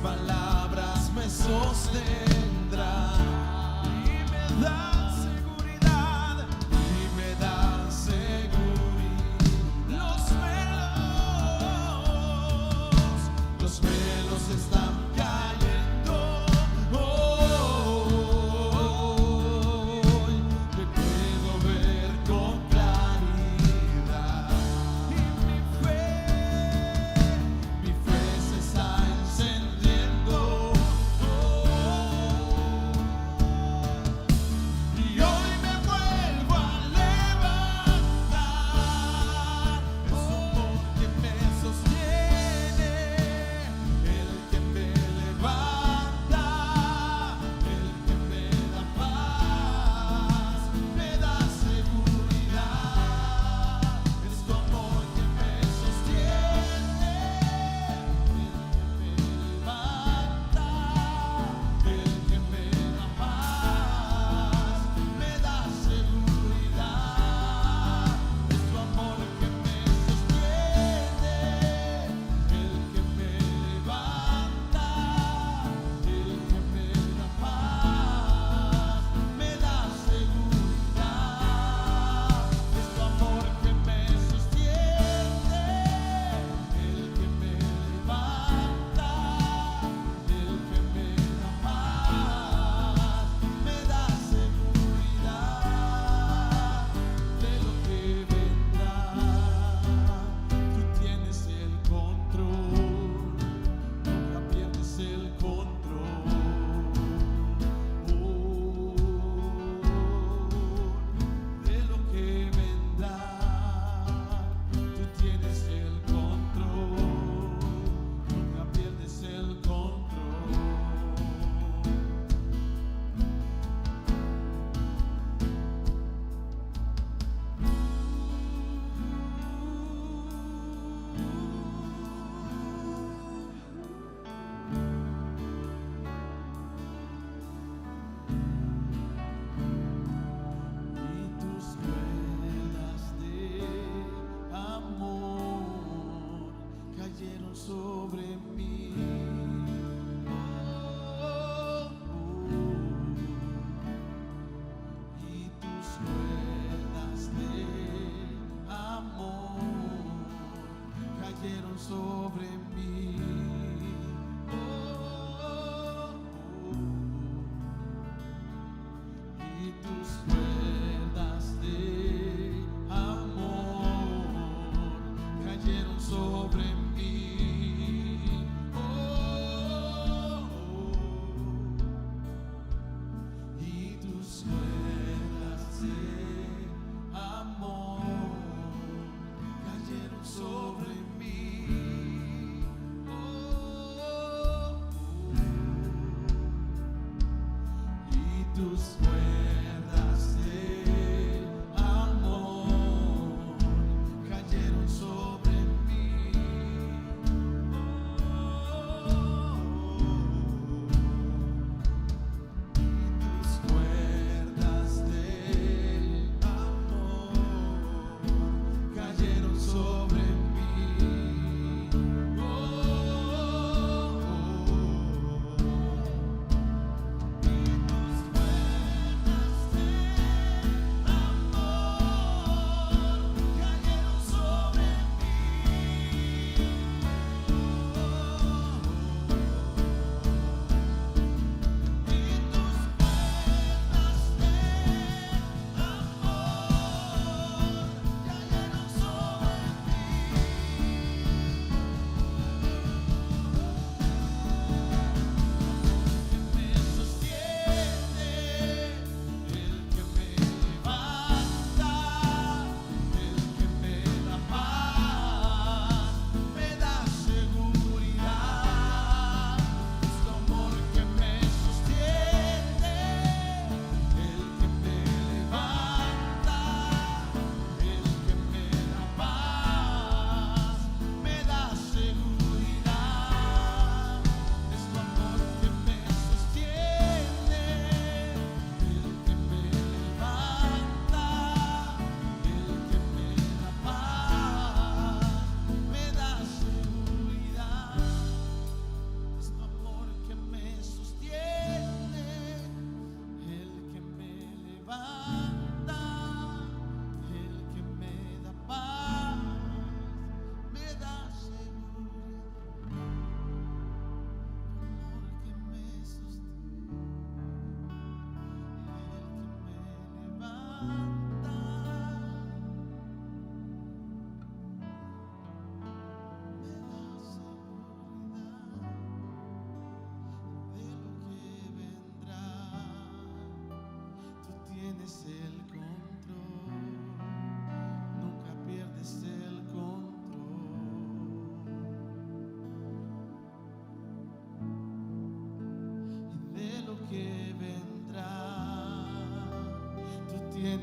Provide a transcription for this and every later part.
palabras me sostendrán y me dan seguridad, y me dan seguridad. Los velos están cayendo hoy, te puedo ver con claridad, y mi fe se está encendiendo. Y hoy me vuelvo a levantar, es su amor que me sostiene, el que me levanta, el que me da paz, me da seguridad. Es tu amor que me sostiene, el que me levanta, el que me da paz, me da seguridad. Es tu amor que me sostiene, el que me levanta, el que me da paz, me da seguridad. Es tu amor que me sostiene, el que me levanta, el que me da paz, me da seguridad de lo que vendrá. Tú tienes el control, nunca pierdes el control. De lo que vendrá, tú tienes el control, nunca pierdes el control. Y tus cuerdas de amor cayeron sobre mí. Y tus cuerdas de amor cayeron sobre mí. Y tus cuerdas de amor cayeron sobre mí. Y tus cuerdas de amor cayeron sobre mí.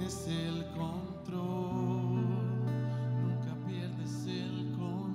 tienes el control, nunca pierdes el control.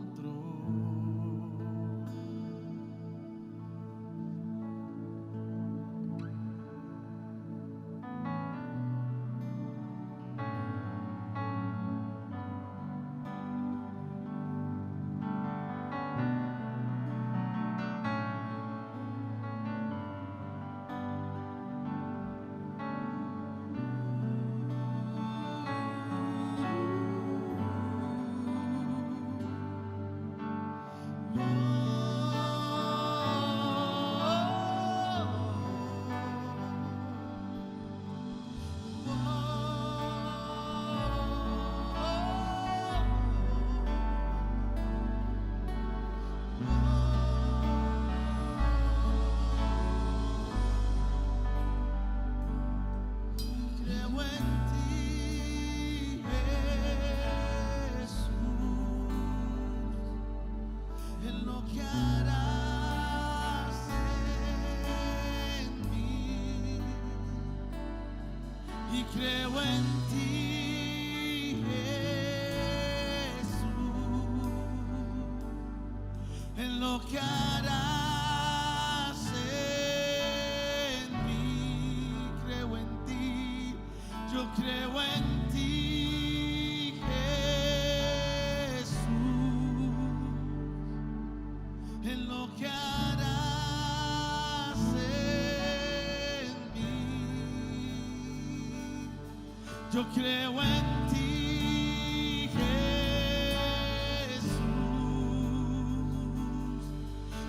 Creo en ti, Jesús, en lo que harás en mí. Y creo en ti, Jesús, en lo que harás en mí. Creo en ti, yo creo en ti, Jesús, en lo que harás en mí. Yo creo en ti, Jesús,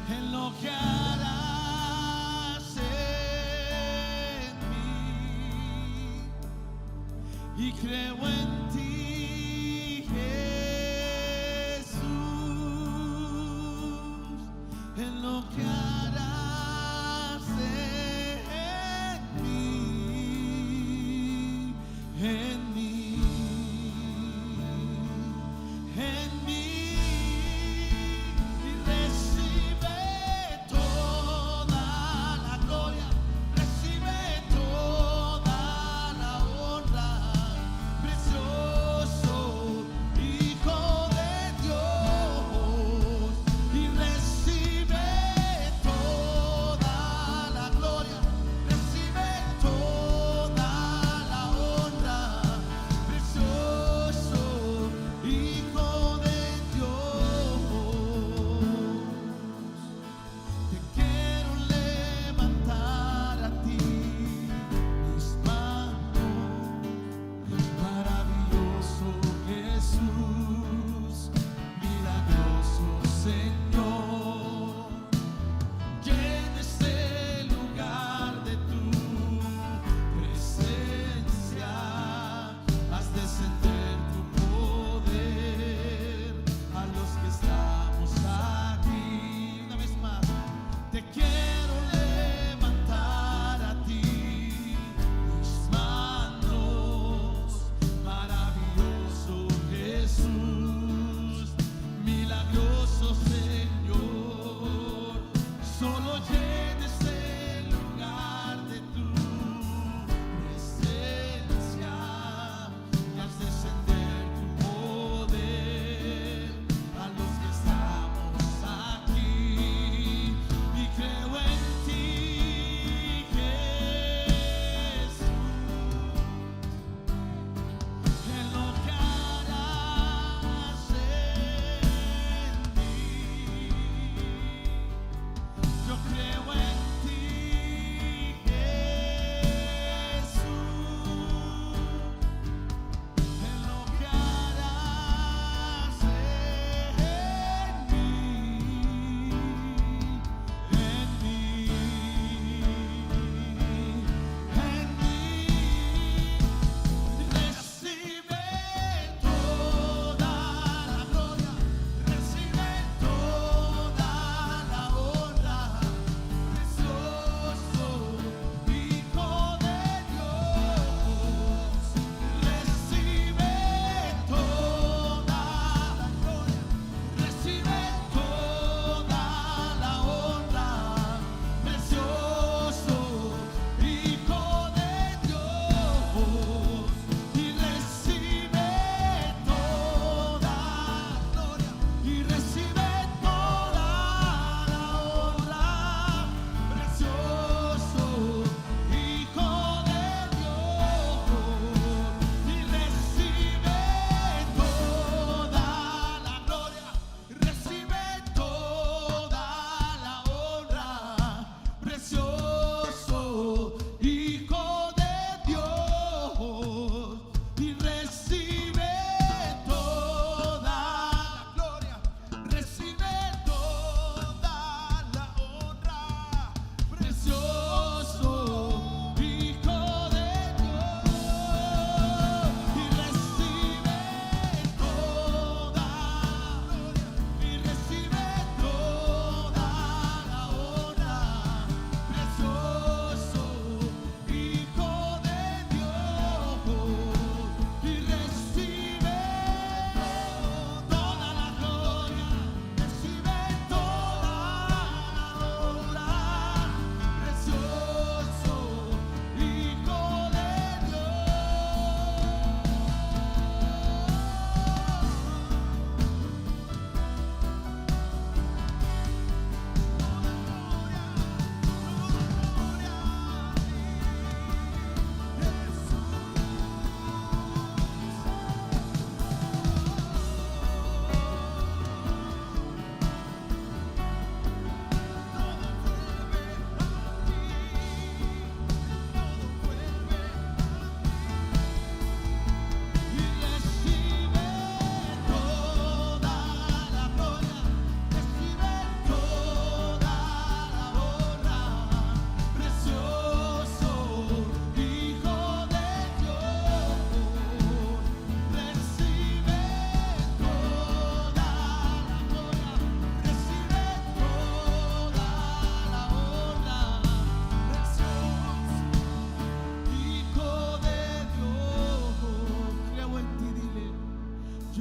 en lo que harás en mí. Y creo en ti, Jesús, en lo que harás en mí, en mí, en mí. Y recibe toda la gloria, recibe toda la honra, precioso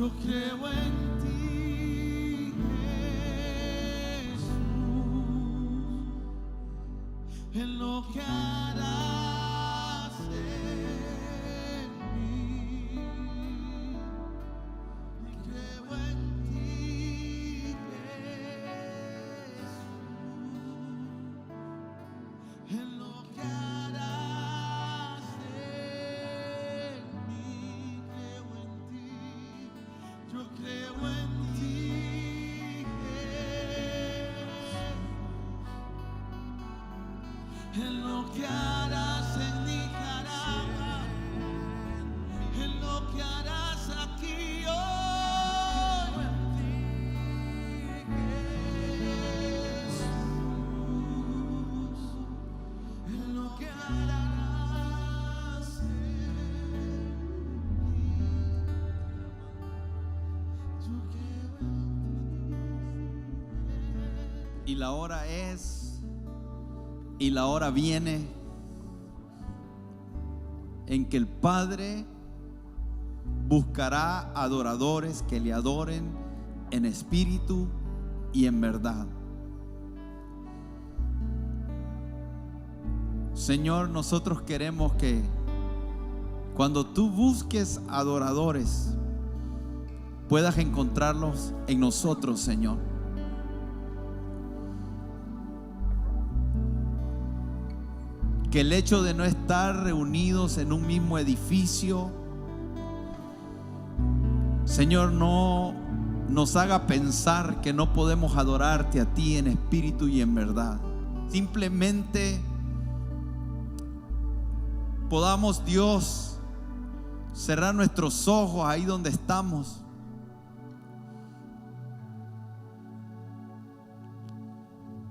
Yo creo en ti, Jesús, en lo que harás en mí. Y creo en ti, Jesús, en lo que harás en mí. Creo en ti, yo creo en ti, Jesús, en lo que harás en Nicaragua, en lo que harás aquí hoy. En lo que harás en mí. Yo creo en ti. Y la hora es, y la hora viene, en que el Padre buscará adoradores que le adoren en espíritu y en verdad. Señor, nosotros queremos que cuando tú busques adoradores, puedas encontrarlos en nosotros, Señor. Que el hecho de no estar reunidos en un mismo edificio, Señor, no nos haga pensar que no podemos adorarte a ti en espíritu y en verdad. Simplemente podamos, Dios, cerrar nuestros ojos ahí donde estamos.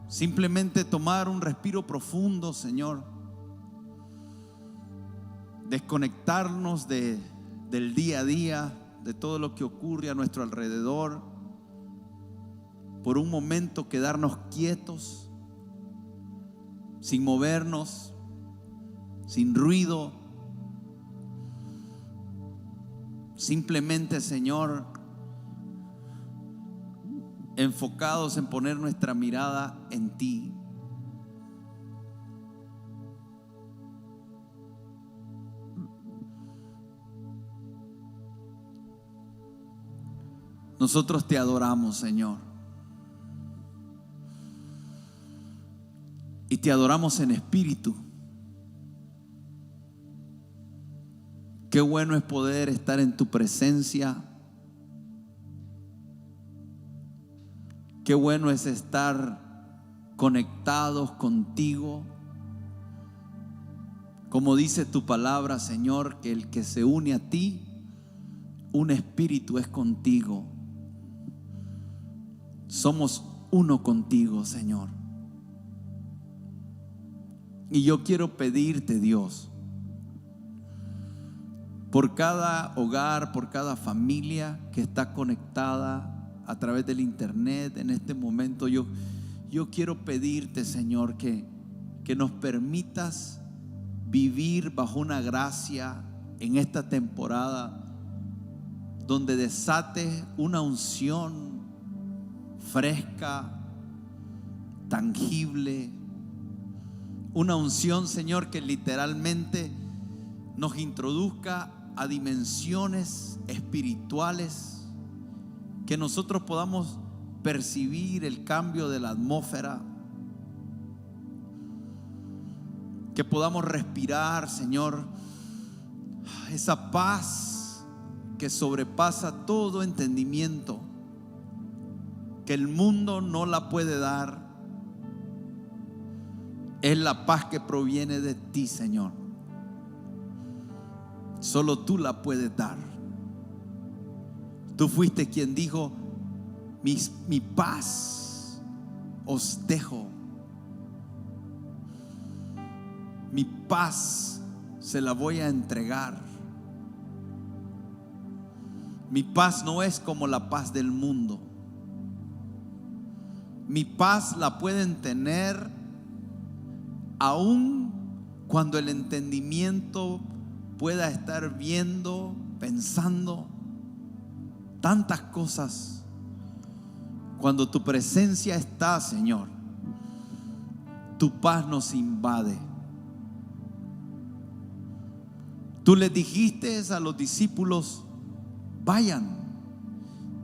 Simplemente tomar un respiro profundo, Señor. Desconectarnos del día a día, de todo lo que ocurre a nuestro alrededor. Por un momento quedarnos quietos, sin movernos, sin ruido. Simplemente, Señor, enfocados en poner nuestra mirada en ti. Nosotros te adoramos, Señor. Y te adoramos en espíritu. Qué bueno es poder estar en tu presencia. Qué bueno es estar conectados contigo. Como dice tu palabra, Señor, que el que se une a ti, un espíritu es contigo. Somos uno contigo, Señor. Y yo quiero pedirte, Dios, por cada hogar, por cada familia que está conectada a través del internet en este momento, yo quiero pedirte, Señor, que nos permitas vivir bajo una gracia en esta temporada donde desate una unción fresca, tangible, una unción, Señor, que literalmente nos introduzca a dimensiones espirituales, que nosotros podamos percibir el cambio de la atmósfera, que podamos respirar, Señor, esa paz que sobrepasa todo entendimiento, que el mundo no la puede dar. Es la paz que proviene de ti, Señor. Solo tú la puedes dar. Tú fuiste quien dijo: mi paz os dejo. Mi paz se la voy a entregar. Mi paz no es como la paz del mundo. Mi paz la pueden tener aun cuando el entendimiento pueda estar viendo, pensando tantas cosas. Cuando tu presencia está, Señor, tu paz nos invade. Tú les dijiste a los discípulos: vayan,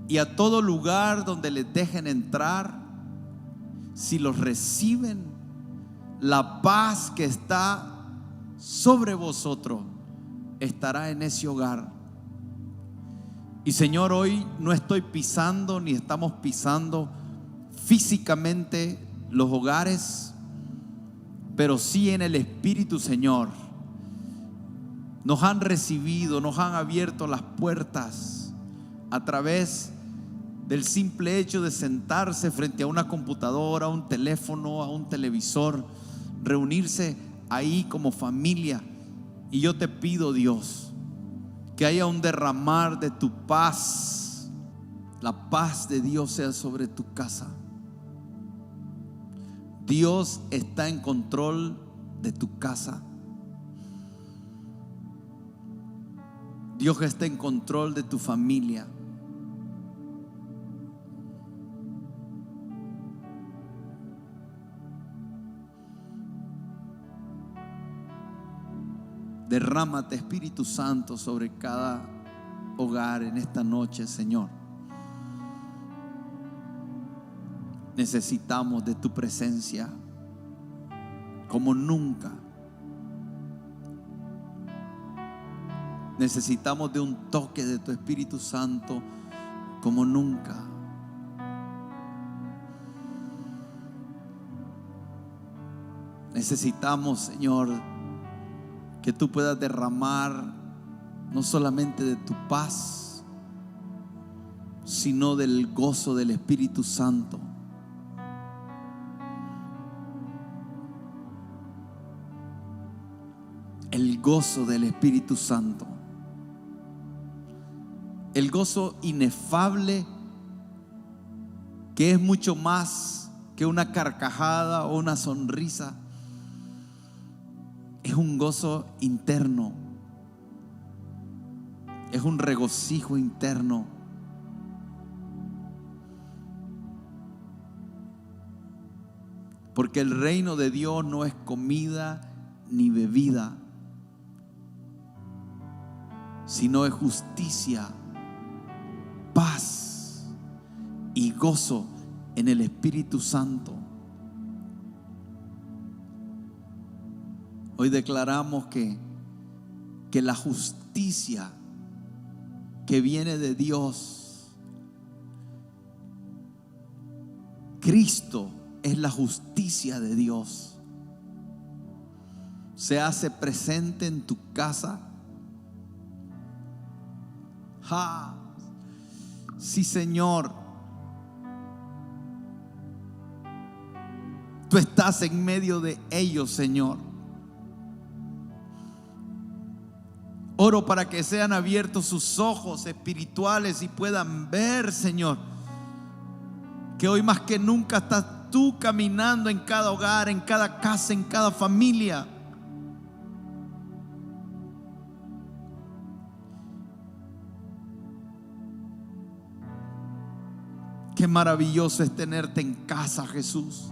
y a todo lugar donde les dejen entrar, si los reciben, la paz que está sobre vosotros estará en ese hogar. Y Señor, hoy no estoy pisando ni estamos pisando físicamente los hogares, pero sí en el Espíritu, Señor. Nos han recibido, nos han abierto las puertas a través del simple hecho de sentarse frente a una computadora, a un teléfono, a un televisor, reunirse ahí como familia. Y yo te pido, Dios, que haya un derramar de tu paz. La paz de Dios sea sobre tu casa. Dios está en control de tu casa. Dios está en control de tu familia. Derrámate, Espíritu Santo, sobre cada hogar en esta noche, Señor. Necesitamos de tu presencia como nunca. Necesitamos de un toque de tu Espíritu Santo como nunca. Necesitamos, Señor, que tú puedas derramar no solamente de tu paz, sino del gozo del Espíritu Santo. El gozo del Espíritu Santo. El gozo inefable, que es mucho más que una carcajada o una sonrisa. Es un gozo interno. Es un regocijo interno. Porque el reino de Dios no es comida ni bebida, sino es justicia, paz y gozo en el Espíritu Santo. Hoy declaramos que la justicia que viene de Dios, Cristo es la justicia de Dios, se hace presente en tu casa. Sí, Señor, tú estás en medio de ellos, Señor. Oro para que sean abiertos sus ojos espirituales y puedan ver, Señor, que hoy más que nunca estás tú caminando en cada hogar, en cada casa, en cada familia. Qué maravilloso es tenerte en casa, Jesús.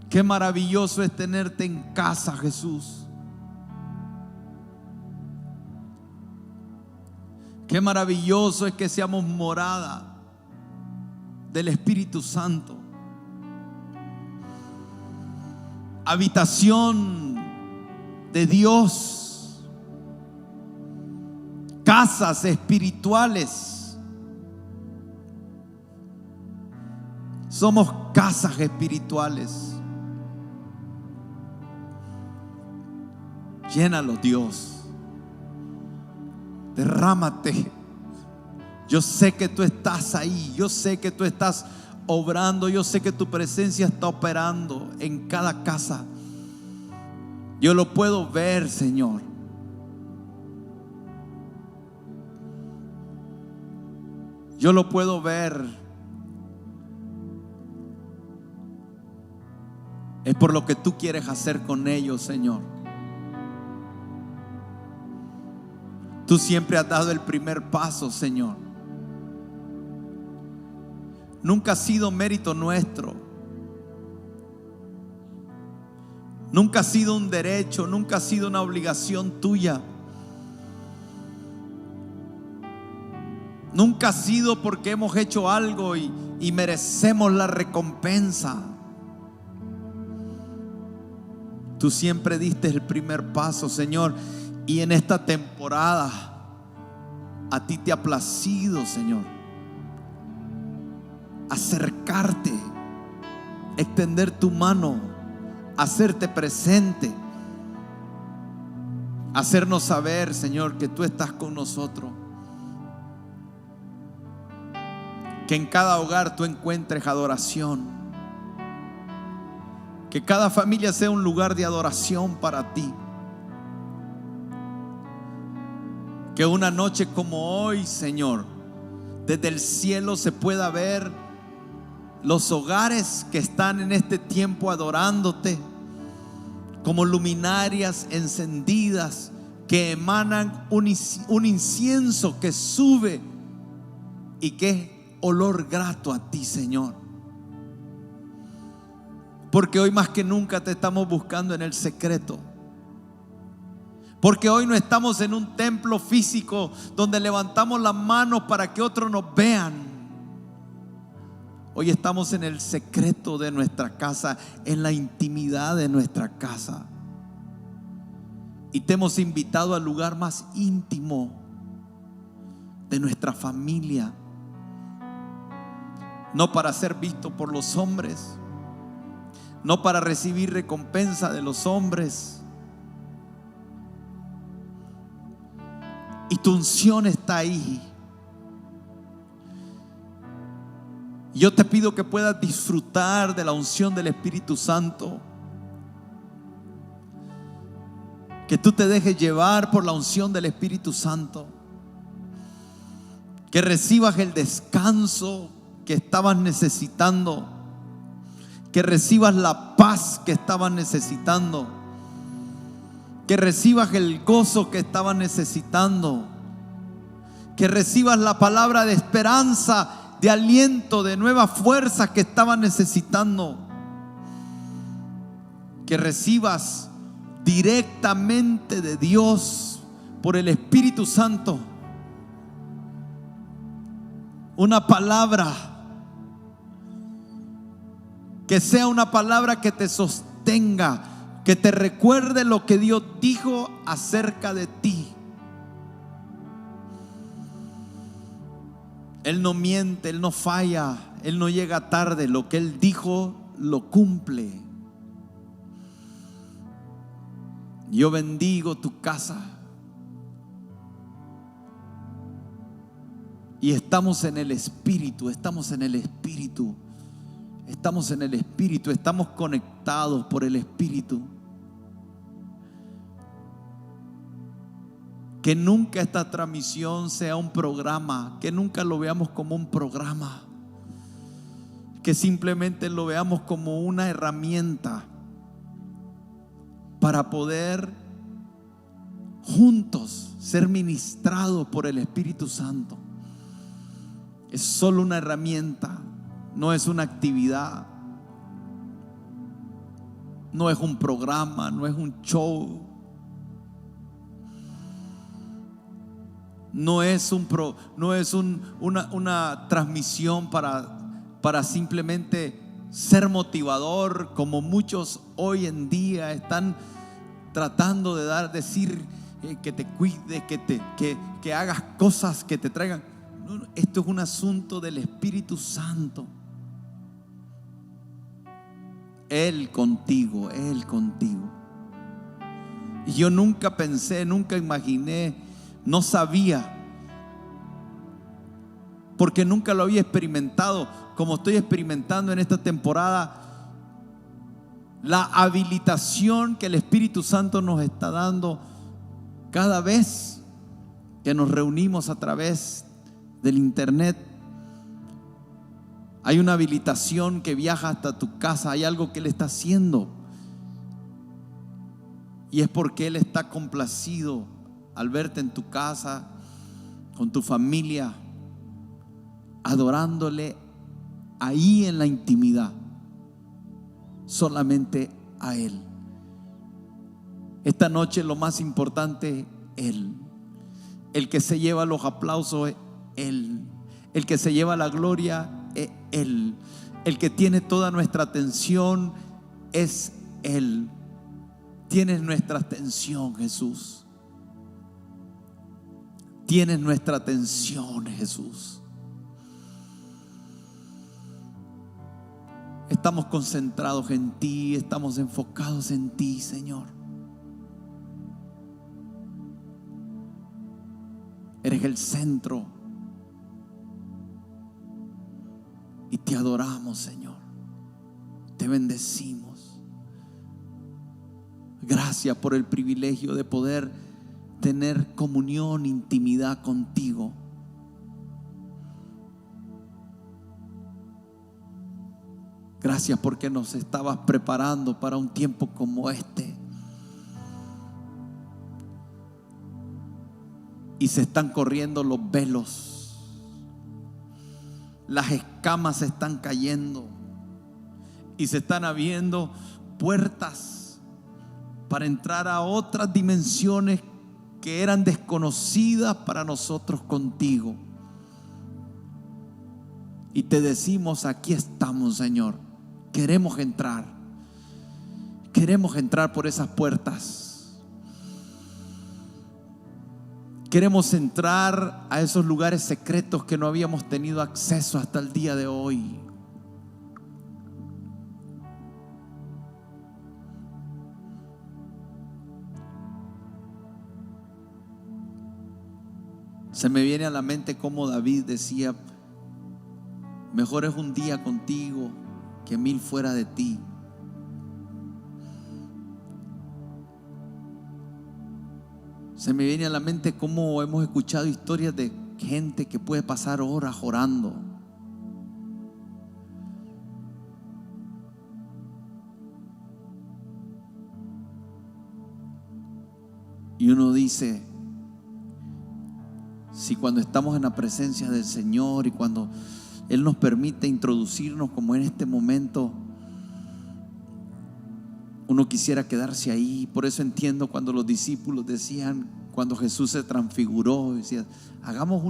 Qué maravilloso es tenerte en casa, Jesús. Qué maravilloso es que seamos morada del Espíritu Santo, habitación de Dios, casas espirituales. Somos casas espirituales. Llénalo, Dios. Derrámate. Yo sé que tú estás ahí. Yo sé que tú estás obrando. Yo sé que tu presencia está operando en cada casa. Yo lo puedo ver, Señor. Yo lo puedo ver. Es por lo que tú quieres hacer con ellos, Señor. Tú siempre has dado el primer paso, Señor. Nunca ha sido mérito nuestro. Nunca ha sido un derecho, nunca ha sido una obligación tuya. Nunca ha sido porque hemos hecho algo y merecemos la recompensa. Tú siempre diste el primer paso, Señor. Y en esta temporada a ti te ha placido, Señor, acercarte, extender tu mano, hacerte presente, hacernos saber, Señor, que tú estás con nosotros. Que en cada hogar tú encuentres adoración. Que cada familia sea un lugar de adoración para ti. Que una noche como hoy, Señor, desde el cielo se pueda ver los hogares que están en este tiempo adorándote como luminarias encendidas que emanan un incienso que sube y que es olor grato a ti, Señor. Porque hoy más que nunca te estamos buscando en el secreto. Porque hoy no estamos en un templo físico donde levantamos las manos para que otros nos vean. Hoy estamos en el secreto de nuestra casa, en la intimidad de nuestra casa. Y te hemos invitado al lugar más íntimo de nuestra familia. No para ser visto por los hombres, no para recibir recompensa de los hombres. Y tu unción está ahí. Yo te pido que puedas disfrutar de la unción del Espíritu Santo. Que tú te dejes llevar por la unción del Espíritu Santo. Que recibas el descanso que estabas necesitando. Que recibas la paz que estabas necesitando. Que recibas el gozo que estabas necesitando. Que recibas la palabra de esperanza, de aliento, de nuevas fuerzas que estabas necesitando. Que recibas directamente de Dios por el Espíritu Santo una palabra, que sea una palabra que te sostenga, que te recuerde lo que Dios dijo acerca de ti. Él no miente, Él no falla, Él no llega tarde. Lo que Él dijo lo cumple. Yo bendigo tu casa. Y estamos en el Espíritu, estamos en el Espíritu. Estamos en el Espíritu, estamos conectados por el Espíritu. Que nunca esta transmisión sea un programa, que nunca lo veamos como un programa, que simplemente lo veamos como una herramienta para poder juntos ser ministrados por el Espíritu Santo. Es solo una herramienta. No es una actividad, no es un programa, no es un show, no es una transmisión para simplemente ser motivador, como muchos hoy en día están tratando de decir que te cuides, que hagas cosas que te traigan. No, esto es un asunto del Espíritu Santo. Él contigo, Él contigo. Y yo nunca pensé, nunca imaginé, no sabía, porque nunca lo había experimentado como estoy experimentando en esta temporada, la habilitación que el Espíritu Santo nos está dando cada vez que nos reunimos a través del internet. Hay una habilitación que viaja hasta tu casa. Hay algo que Él está haciendo. Y es porque Él está complacido al verte en tu casa, con tu familia, adorándole ahí en la intimidad, solamente a Él. Esta noche lo más importante es Él. El que se lleva los aplausos es Él. El que se lleva la gloria es Él. El que tiene toda nuestra atención es Él. Tienes nuestra atención, Jesús. Tienes nuestra atención, Jesús. Estamos concentrados en ti, estamos enfocados en ti, Señor. Eres el centro. Y te adoramos, Señor. Te bendecimos. Gracias por el privilegio de poder tener comunión, intimidad contigo. Gracias porque nos estabas preparando para un tiempo como este. Y se están corriendo los velos. Las escamas se están cayendo. Y se están abriendo puertas para entrar a otras dimensiones que eran desconocidas para nosotros contigo. Y te decimos, aquí estamos, Señor. Queremos entrar. Queremos entrar por esas puertas. Queremos entrar a esos lugares secretos que no habíamos tenido acceso hasta el día de hoy. Se me viene a la mente como David decía: mejor es un día contigo que 1000 fuera de ti. Se me viene a la mente cómo hemos escuchado historias de gente que puede pasar horas orando. Y uno dice, si cuando estamos en la presencia del Señor y cuando Él nos permite introducirnos como en este momento, uno quisiera quedarse ahí. Por eso entiendo cuando los discípulos decían, cuando Jesús se transfiguró, decían, hagamos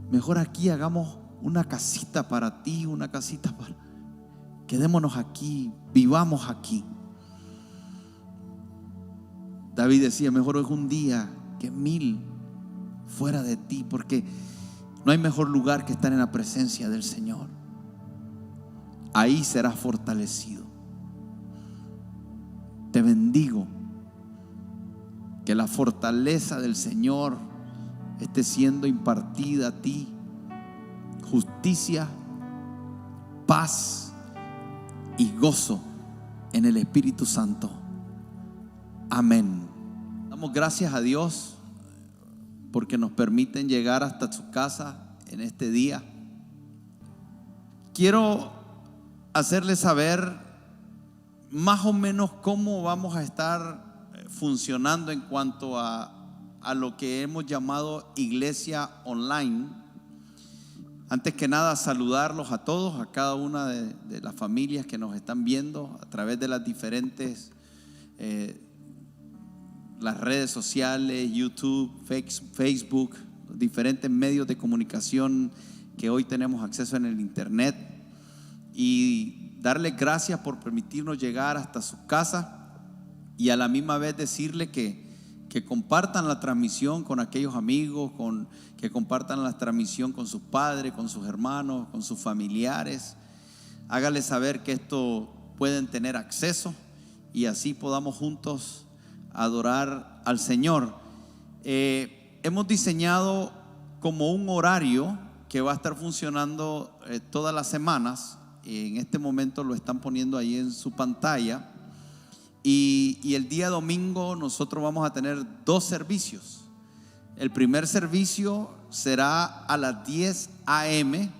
mejor aquí, hagamos una casita para ti, una casita para... Quedémonos aquí, vivamos aquí. David decía, mejor es un día que 1000 fuera de ti, porque no hay mejor lugar que estar en la presencia del Señor. Ahí serás fortalecido. Te bendigo. Que la fortaleza del Señor esté siendo impartida a ti. Justicia, paz y gozo en el Espíritu Santo. Amén. Damos gracias a Dios porque nos permiten llegar hasta su casa en este día. Quiero hacerles saber más o menos cómo vamos a estar funcionando en cuanto a lo que hemos llamado iglesia online. Antes que nada, saludarlos a todos, a cada una de las familias que nos están viendo a través de las diferentes las redes sociales, YouTube, Facebook, los diferentes medios de comunicación que hoy tenemos acceso en el internet, y darles gracias por permitirnos llegar hasta su casa, y a la misma vez decirle que compartan la transmisión con aquellos amigos, que compartan la transmisión con sus padres, con sus hermanos, con sus familiares. Háganles saber que esto pueden tener acceso y así podamos juntos adorar al Señor. Hemos diseñado como un horario que va a estar funcionando todas las semanas. En este momento lo están poniendo ahí en su pantalla. Y el día domingo nosotros vamos a tener 2 servicios. El primer servicio será a las 10 a.m.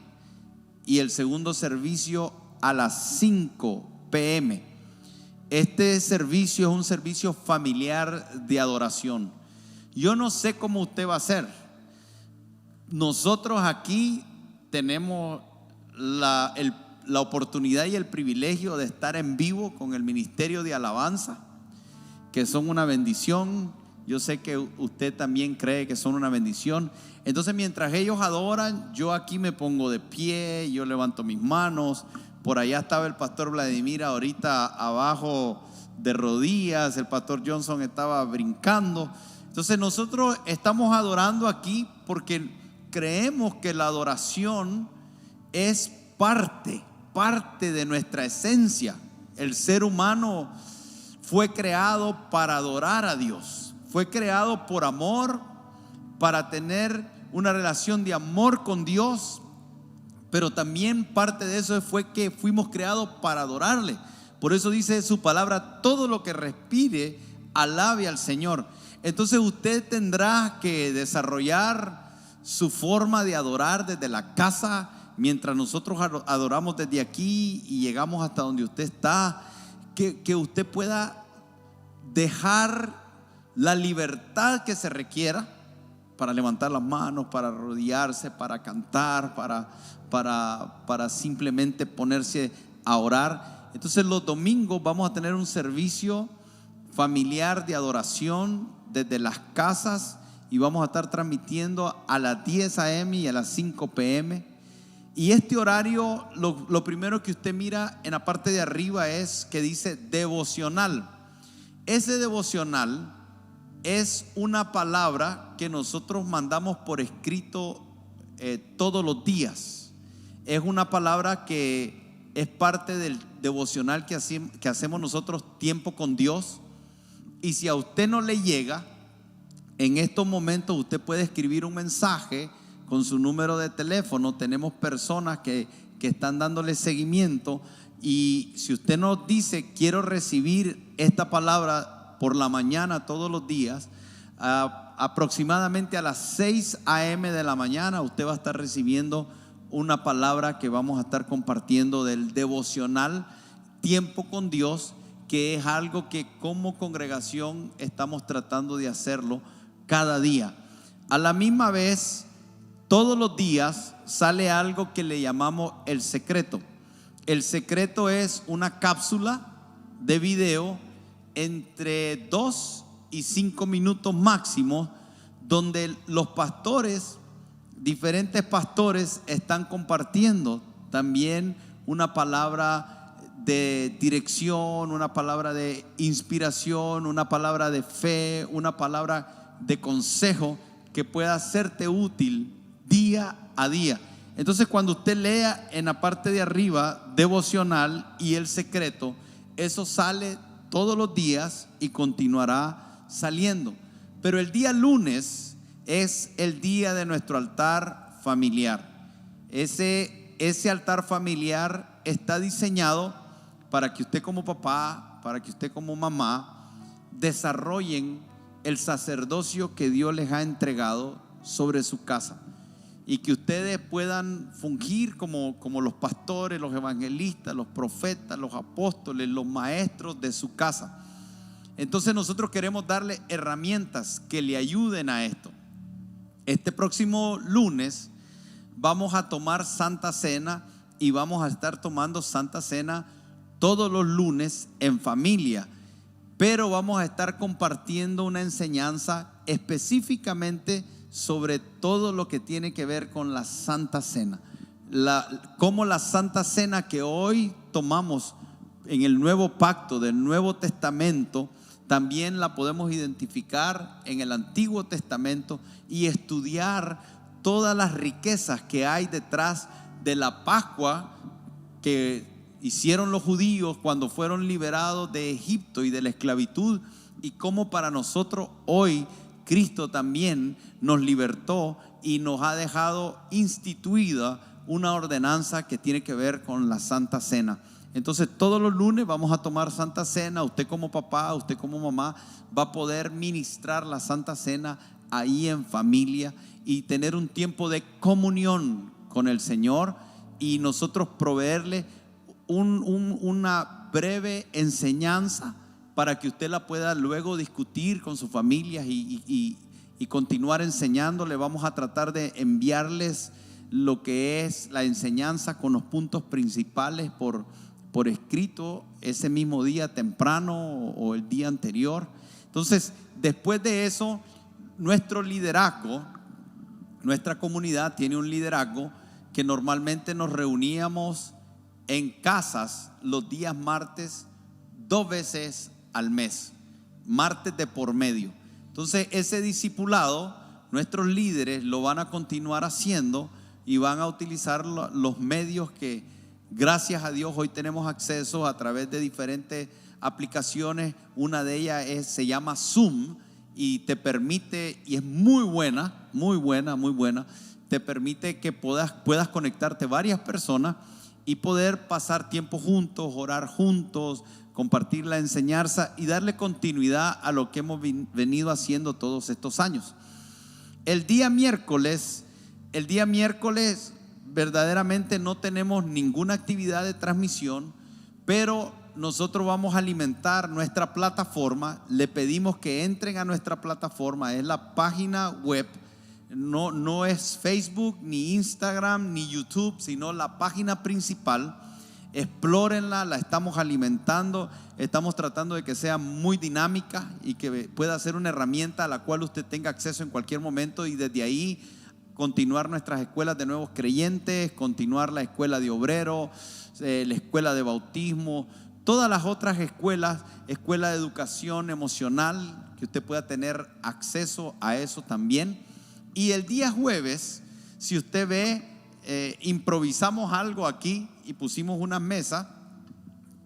y el segundo servicio a las 5 p.m. Este servicio es un servicio familiar de adoración. Yo no sé cómo usted va a hacer. Nosotros aquí tenemos la oportunidad y el privilegio de estar en vivo con el Ministerio de Alabanza, que son una bendición. Yo sé que usted también cree que son una bendición. Entonces, mientras ellos adoran, yo aquí me pongo de pie, yo levanto mis manos. Por allá estaba el pastor Vladimir ahorita abajo de rodillas, el pastor Johnson estaba brincando. Entonces nosotros estamos adorando aquí porque creemos que la adoración es parte de nuestra esencia. El ser humano fue creado para adorar a Dios, fue creado por amor, para tener una relación de amor con Dios, pero también parte de eso fue que fuimos creados para adorarle. Por eso dice su palabra: todo lo que respire, alabe al Señor. Entonces usted tendrá que desarrollar su forma de adorar desde la casa, mientras nosotros adoramos desde aquí y llegamos hasta donde usted está, que usted pueda dejar la libertad que se requiera para levantar las manos, para arrodillarse, para cantar, para simplemente ponerse a orar. Entonces los domingos vamos a tener un servicio familiar de adoración desde las casas y vamos a estar transmitiendo a las 10 a.m. y a las 5 p.m. Y este horario, lo primero que usted mira en la parte de arriba es que dice devocional. Ese devocional es una palabra que nosotros mandamos por escrito todos los días. Es una palabra que es parte del devocional que hacemos nosotros, tiempo con Dios. Y si a usted no le llega, en estos momentos usted puede escribir un mensaje con su número de teléfono. Tenemos personas que están dándole seguimiento, y si usted nos dice: quiero recibir esta palabra por la mañana todos los días, aproximadamente a las 6 a.m. de la mañana usted va a estar recibiendo una palabra que vamos a estar compartiendo del devocional Tiempo con Dios, que es algo que como congregación estamos tratando de hacerlo cada día. A la misma vez, todos los días sale algo que le llamamos el secreto. El secreto es una cápsula de video entre 2 y 5 minutos máximo, donde los pastores, diferentes pastores, están compartiendo también una palabra de dirección, una palabra de inspiración, una palabra de fe, una palabra de consejo que pueda hacerte útil día a día. Entonces, cuando usted lea en la parte de arriba devocional y el secreto, eso sale todos los días y continuará saliendo. Pero el día lunes es el día de nuestro altar familiar. Ese altar familiar está diseñado para que usted como papá, para que usted como mamá desarrollen el sacerdocio que Dios les ha entregado sobre su casa, y que ustedes puedan fungir como los pastores, los evangelistas, los profetas, los apóstoles, los maestros de su casa. Entonces nosotros queremos darle herramientas que le ayuden a esto. Este próximo lunes vamos a tomar Santa Cena, y vamos a estar tomando Santa Cena todos los lunes en familia, pero vamos a estar compartiendo una enseñanza específicamente sobre todo lo que tiene que ver con la Santa Cena. Cómo la Santa Cena que hoy tomamos en el nuevo pacto del Nuevo Testamento, también la podemos identificar en el Antiguo Testamento y estudiar todas las riquezas que hay detrás de la Pascua que hicieron los judíos cuando fueron liberados de Egipto y de la esclavitud, y cómo para nosotros hoy Cristo también nos libertó y nos ha dejado instituida una ordenanza que tiene que ver con la Santa Cena. Entonces todos los lunes vamos a tomar Santa Cena. Usted como papá, usted como mamá va a poder ministrar la Santa Cena ahí en familia y tener un tiempo de comunión con el Señor, y nosotros proveerle una breve enseñanza para que usted la pueda luego discutir con sus familias y y continuar enseñándole. Vamos a tratar de enviarles lo que es la enseñanza con los puntos principales por escrito ese mismo día temprano o el día anterior. Entonces, después de eso, nuestro liderazgo, nuestra comunidad tiene un liderazgo que normalmente nos reuníamos en casas los días martes 2 veces al mes, martes de por medio. Entonces, ese discipulado, nuestros líderes lo van a continuar haciendo y van a utilizar los medios que, gracias a Dios, hoy tenemos acceso a través de diferentes aplicaciones. Una de ellas se llama Zoom y te permite, y es muy buena, te permite que puedas conectarte varias personas y poder pasar tiempo juntos, orar juntos, compartir la enseñanza y darle continuidad a lo que hemos venido haciendo todos estos años. El día miércoles verdaderamente no tenemos ninguna actividad de transmisión, pero nosotros vamos a alimentar nuestra plataforma. Le pedimos que entren a nuestra plataforma, es la página web, no es Facebook, ni Instagram, ni YouTube, sino la página principal. Explórenla, la estamos alimentando, estamos tratando de que sea muy dinámica y que pueda ser una herramienta a la cual usted tenga acceso en cualquier momento, y desde ahí continuar nuestras escuelas de nuevos creyentes, continuar la escuela de obreros, la escuela de bautismo, todas las otras escuelas, escuela de educación emocional, que usted pueda tener acceso a eso también. Y el día jueves, si usted ve, improvisamos algo aquí y pusimos una mesa,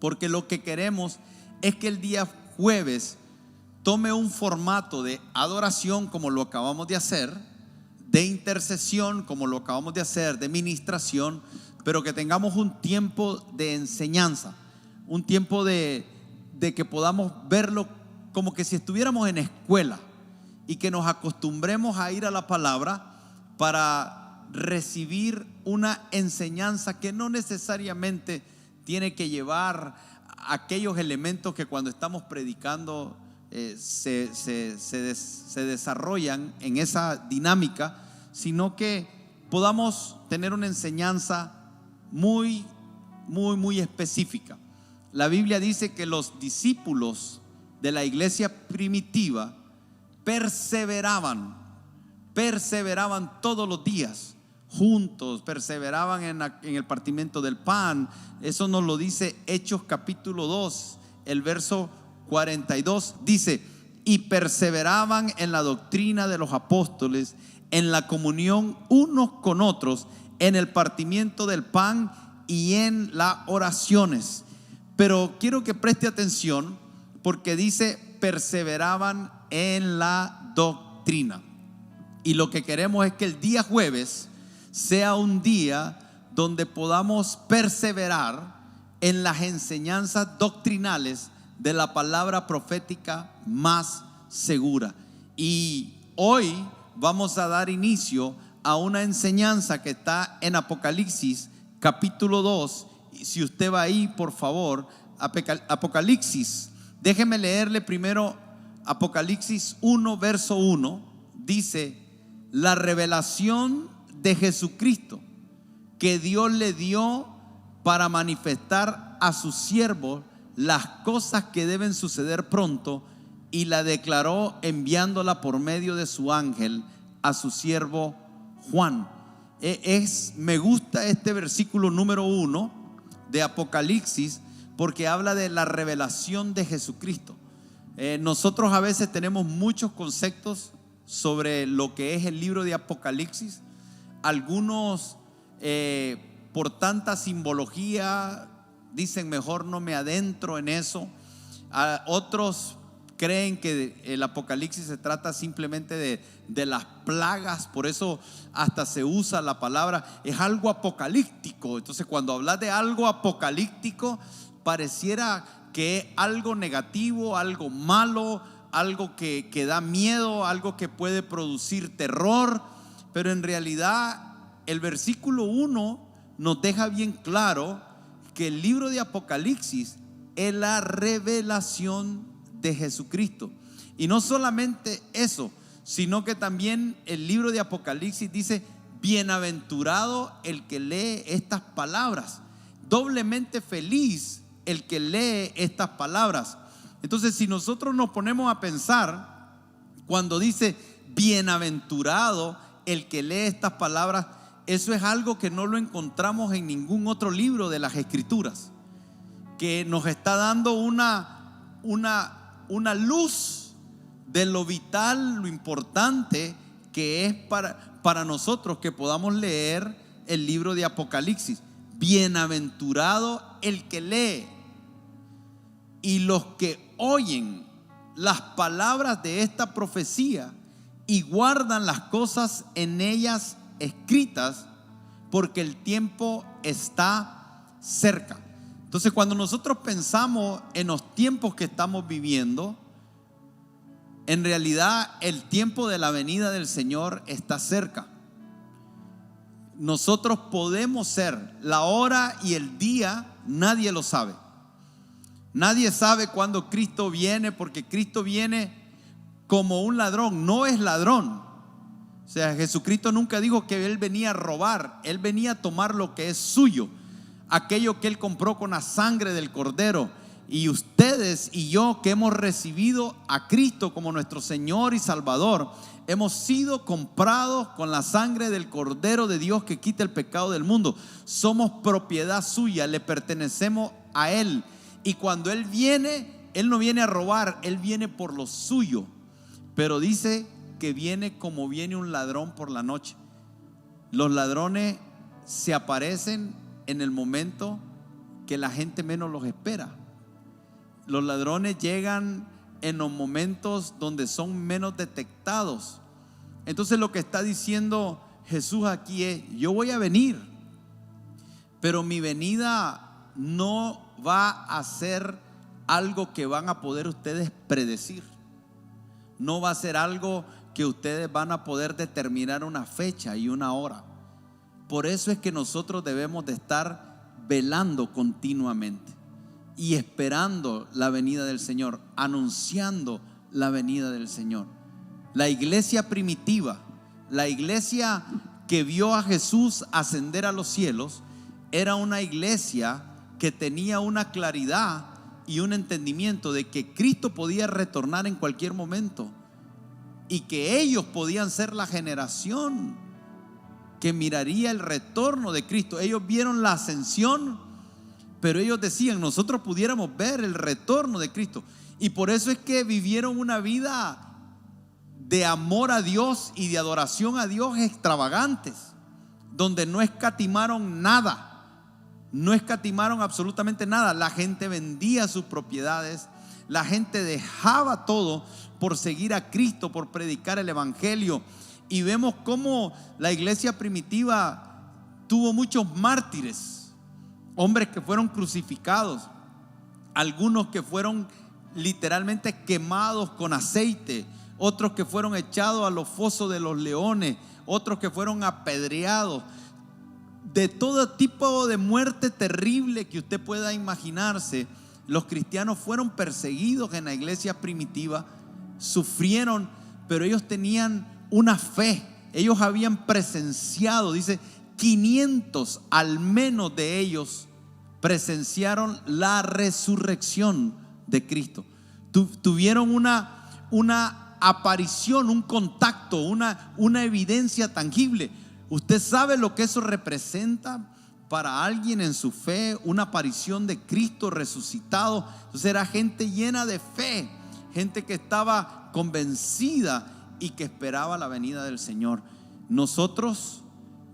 porque lo que queremos es que el día jueves tome un formato de adoración como lo acabamos de hacer, de intercesión como lo acabamos de hacer, de ministración, pero que tengamos un tiempo de enseñanza, un tiempo de que podamos verlo como que si estuviéramos en escuela, y que nos acostumbremos a ir a la palabra para recibir una enseñanza que no necesariamente tiene que llevar aquellos elementos que cuando estamos predicando se desarrollan en esa dinámica, sino que podamos tener una enseñanza muy específica. La Biblia dice que los discípulos de la iglesia primitiva perseveraban todos los días juntos, perseveraban en el partimiento del pan. Eso nos lo dice Hechos capítulo 2, el verso 42, dice: y perseveraban en la doctrina de los apóstoles, en la comunión unos con otros, en el partimiento del pan y en las oraciones. Pero quiero que preste atención, porque dice perseveraban en la doctrina. Y lo que queremos es que el día jueves sea un día donde podamos perseverar en las enseñanzas doctrinales de la palabra profética más segura. Y hoy vamos a dar inicio a una enseñanza que está en Apocalipsis capítulo 2. Y si usted va ahí, por favor, Apocalipsis, déjeme leerle primero Apocalipsis 1, verso 1. Dice: la revelación de Jesucristo que Dios le dio para manifestar a sus siervos las cosas que deben suceder pronto, y la declaró enviándola por medio de su ángel a su siervo Juan. Me gusta este versículo número 1 de Apocalipsis, porque habla de la revelación de Jesucristo. Nosotros a veces tenemos muchos conceptos sobre lo que es el libro de Apocalipsis. Algunos por tanta simbología dicen mejor no me adentro en eso. Otros creen que el Apocalipsis se trata simplemente de las plagas, por eso hasta se usa la palabra, es algo apocalíptico. Entonces, cuando hablas de algo apocalíptico, pareciera que es algo negativo, algo malo, algo que da miedo, algo que puede producir terror. Pero en realidad el versículo 1 nos deja bien claro que el libro de Apocalipsis es la revelación de Jesucristo. Y no solamente eso, sino que también el libro de Apocalipsis dice: bienaventurado el que lee estas palabras, doblemente feliz el que lee estas palabras. Entonces, si nosotros nos ponemos a pensar, cuando dice bienaventurado el que lee estas palabras, eso es algo que no lo encontramos en ningún otro libro de las Escrituras, que nos está dando una luz de lo vital, lo importante que es para nosotros que podamos leer el libro de Apocalipsis. Bienaventurado el que lee y los que oyen las palabras de esta profecía y guardan las cosas en ellas escritas, porque el tiempo está cerca. Entonces, cuando nosotros pensamos en los tiempos que estamos viviendo, en realidad el tiempo de la venida del Señor está cerca. Nosotros podemos ser la hora y el día, nadie lo sabe. Nadie sabe cuándo Cristo viene, porque Cristo viene como un ladrón, no es ladrón. O sea, Jesucristo nunca dijo que Él venía a robar, Él venía a tomar lo que es suyo, aquello que Él compró con la sangre del Cordero. Y ustedes y yo, que hemos recibido a Cristo como nuestro Señor y Salvador, hemos sido comprados con la sangre del Cordero de Dios que quita el pecado del mundo. Somos propiedad suya, le pertenecemos a Él. Y cuando Él viene, Él no viene a robar, Él viene por lo suyo. Pero dice que viene como viene un ladrón por la noche. Los ladrones se aparecen en el momento que la gente menos los espera. Los ladrones llegan en los momentos donde son menos detectados. Entonces, lo que está diciendo Jesús aquí es: yo voy a venir, pero mi venida no va a ser algo que van a poder ustedes predecir. No va a ser algo que ustedes van a poder determinar una fecha y una hora. Por eso es que nosotros debemos de estar velando continuamente y esperando la venida del Señor, anunciando la venida del Señor. La iglesia primitiva, la iglesia que vio a Jesús ascender a los cielos, era una iglesia que tenía una claridad y un entendimiento de que Cristo podía retornar en cualquier momento y que ellos podían ser la generación que miraría el retorno de Cristo. Ellos vieron la ascensión, pero ellos decían: nosotros pudiéramos ver el retorno de Cristo. Y por eso es que vivieron una vida de amor a Dios y de adoración a Dios extravagantes, donde no escatimaron nada. No escatimaron absolutamente nada. La gente vendía sus propiedades, la gente dejaba todo por seguir a Cristo, por predicar el evangelio. Y vemos cómo la iglesia primitiva tuvo muchos mártires, hombres que fueron crucificados, algunos que fueron literalmente quemados con aceite, otros que fueron echados a los fosos de los leones, otros que fueron apedreados. De todo tipo de muerte terrible que usted pueda imaginarse, los cristianos fueron perseguidos en la iglesia primitiva, sufrieron, pero ellos tenían una fe. Ellos habían presenciado, dice, 500 al menos de ellos presenciaron la resurrección de Cristo. Tuvieron una aparición, un contacto, una evidencia tangible. ¿Usted sabe lo que eso representa para alguien en su fe? Una aparición de Cristo resucitado. Entonces era gente llena de fe, gente que estaba convencida y que esperaba la venida del Señor. Nosotros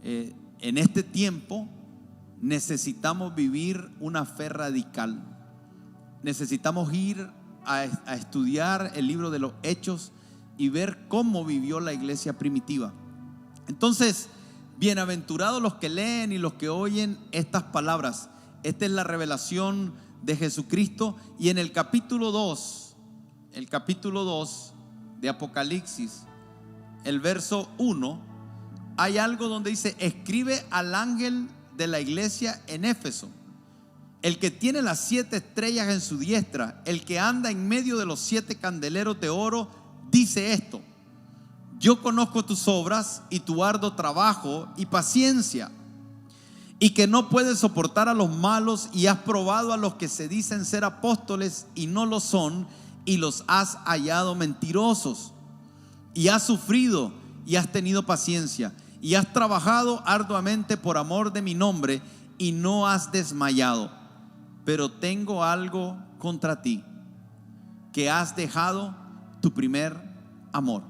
en este tiempo necesitamos vivir una fe radical. Necesitamos ir a estudiar el libro de los Hechos y ver cómo vivió la iglesia primitiva. Entonces, bienaventurados los que leen y los que oyen estas palabras. Esta es la revelación de Jesucristo. Y en el capítulo 2 de Apocalipsis, el verso 1, hay algo donde dice: escribe al ángel de la iglesia en Éfeso, el que tiene las 7 estrellas en su diestra, el que anda en medio de los 7 candeleros de oro, dice esto: Yo conozco tus obras y tu arduo trabajo y paciencia, y que no puedes soportar a los malos, y has probado a los que se dicen ser apóstoles y no lo son, y los has hallado mentirosos. Y has sufrido y has tenido paciencia, y has trabajado arduamente por amor de mi nombre, y no has desmayado. Pero tengo algo contra ti, que has dejado tu primer amor.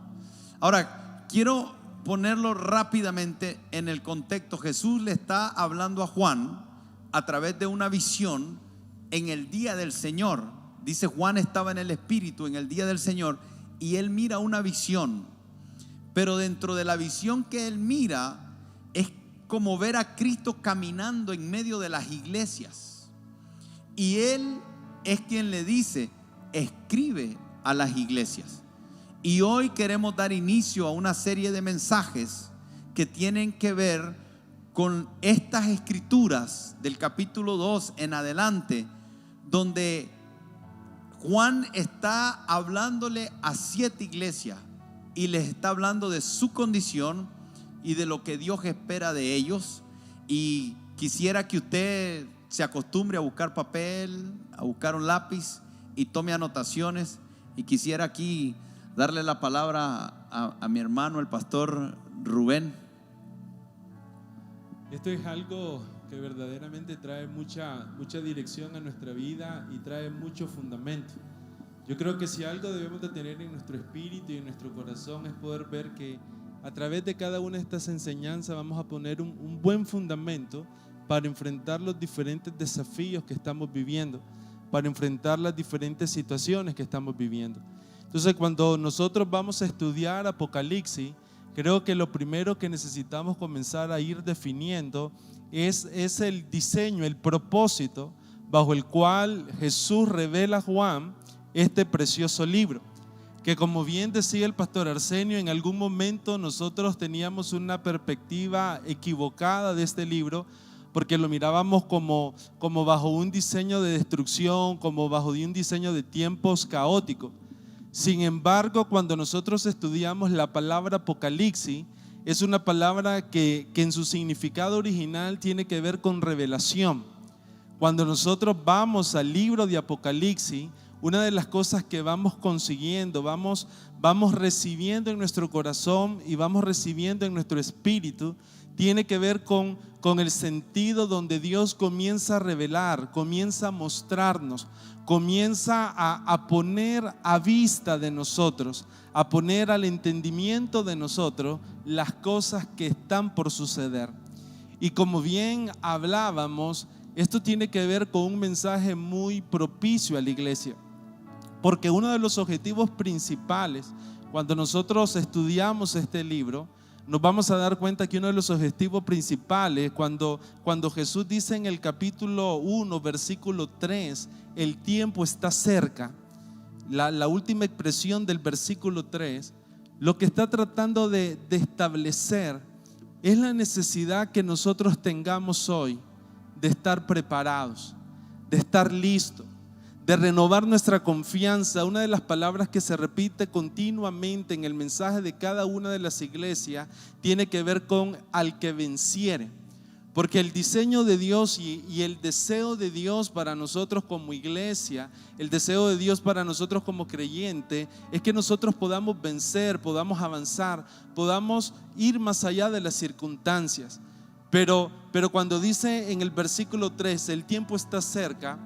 Ahora, quiero ponerlo rápidamente en el contexto. Jesús le está hablando a Juan a través de una visión en el día del Señor. Dice, Juan estaba en el Espíritu en el día del Señor y él mira una visión. Pero dentro de la visión que él mira es como ver a Cristo caminando en medio de las iglesias. Y él es quien le dice, escribe a las iglesias. Y hoy queremos dar inicio a una serie de mensajes que tienen que ver con estas escrituras del capítulo 2 en adelante, donde Juan está hablándole a 7 iglesias y les está hablando de su condición y de lo que Dios espera de ellos. Y quisiera que usted se acostumbre a buscar papel, a buscar un lápiz y tome anotaciones. Y quisiera aquí darle la palabra a mi hermano, el pastor Rubén. Esto es algo que verdaderamente trae mucha dirección a nuestra vida y trae mucho fundamento. Yo creo que si algo debemos de tener en nuestro espíritu y en nuestro corazón es poder ver que a través de cada una de estas enseñanzas vamos a poner un buen fundamento para enfrentar los diferentes desafíos que estamos viviendo, para enfrentar las diferentes situaciones que estamos viviendo. Entonces, cuando nosotros vamos a estudiar Apocalipsis, creo que lo primero que necesitamos comenzar a ir definiendo es el diseño, el propósito bajo el cual Jesús revela a Juan este precioso libro. Que, como bien decía el pastor Arsenio, en algún momento nosotros teníamos una perspectiva equivocada de este libro, porque lo mirábamos como bajo un diseño de destrucción, como bajo un diseño de tiempos caóticos. Sin embargo, cuando nosotros estudiamos la palabra Apocalipsis, es una palabra que en su significado original tiene que ver con revelación. Cuando nosotros vamos al libro de Apocalipsis, una de las cosas que vamos consiguiendo, vamos recibiendo en nuestro corazón y vamos recibiendo en nuestro espíritu, tiene que ver con el sentido donde Dios comienza a revelar, comienza a mostrarnos, comienza a poner a vista de nosotros, a poner al entendimiento de nosotros las cosas que están por suceder. Y como bien hablábamos, esto tiene que ver con un mensaje muy propicio a la iglesia, porque uno de los objetivos principales cuando nosotros estudiamos este libro, nos vamos a dar cuenta que uno de los objetivos principales, cuando Jesús dice en el capítulo 1, versículo 3, el tiempo está cerca, la última expresión del versículo 3, lo que está tratando de establecer es la necesidad que nosotros tengamos hoy de estar preparados, de estar listos, de renovar nuestra confianza. Una de las palabras que se repite continuamente en el mensaje de cada una de las iglesias tiene que ver con al que venciere, porque el diseño de Dios y el deseo de Dios para nosotros como iglesia, el deseo de Dios para nosotros como creyente, es que nosotros podamos vencer, podamos avanzar, podamos ir más allá de las circunstancias. Pero cuando dice en el versículo 3, el tiempo está cerca,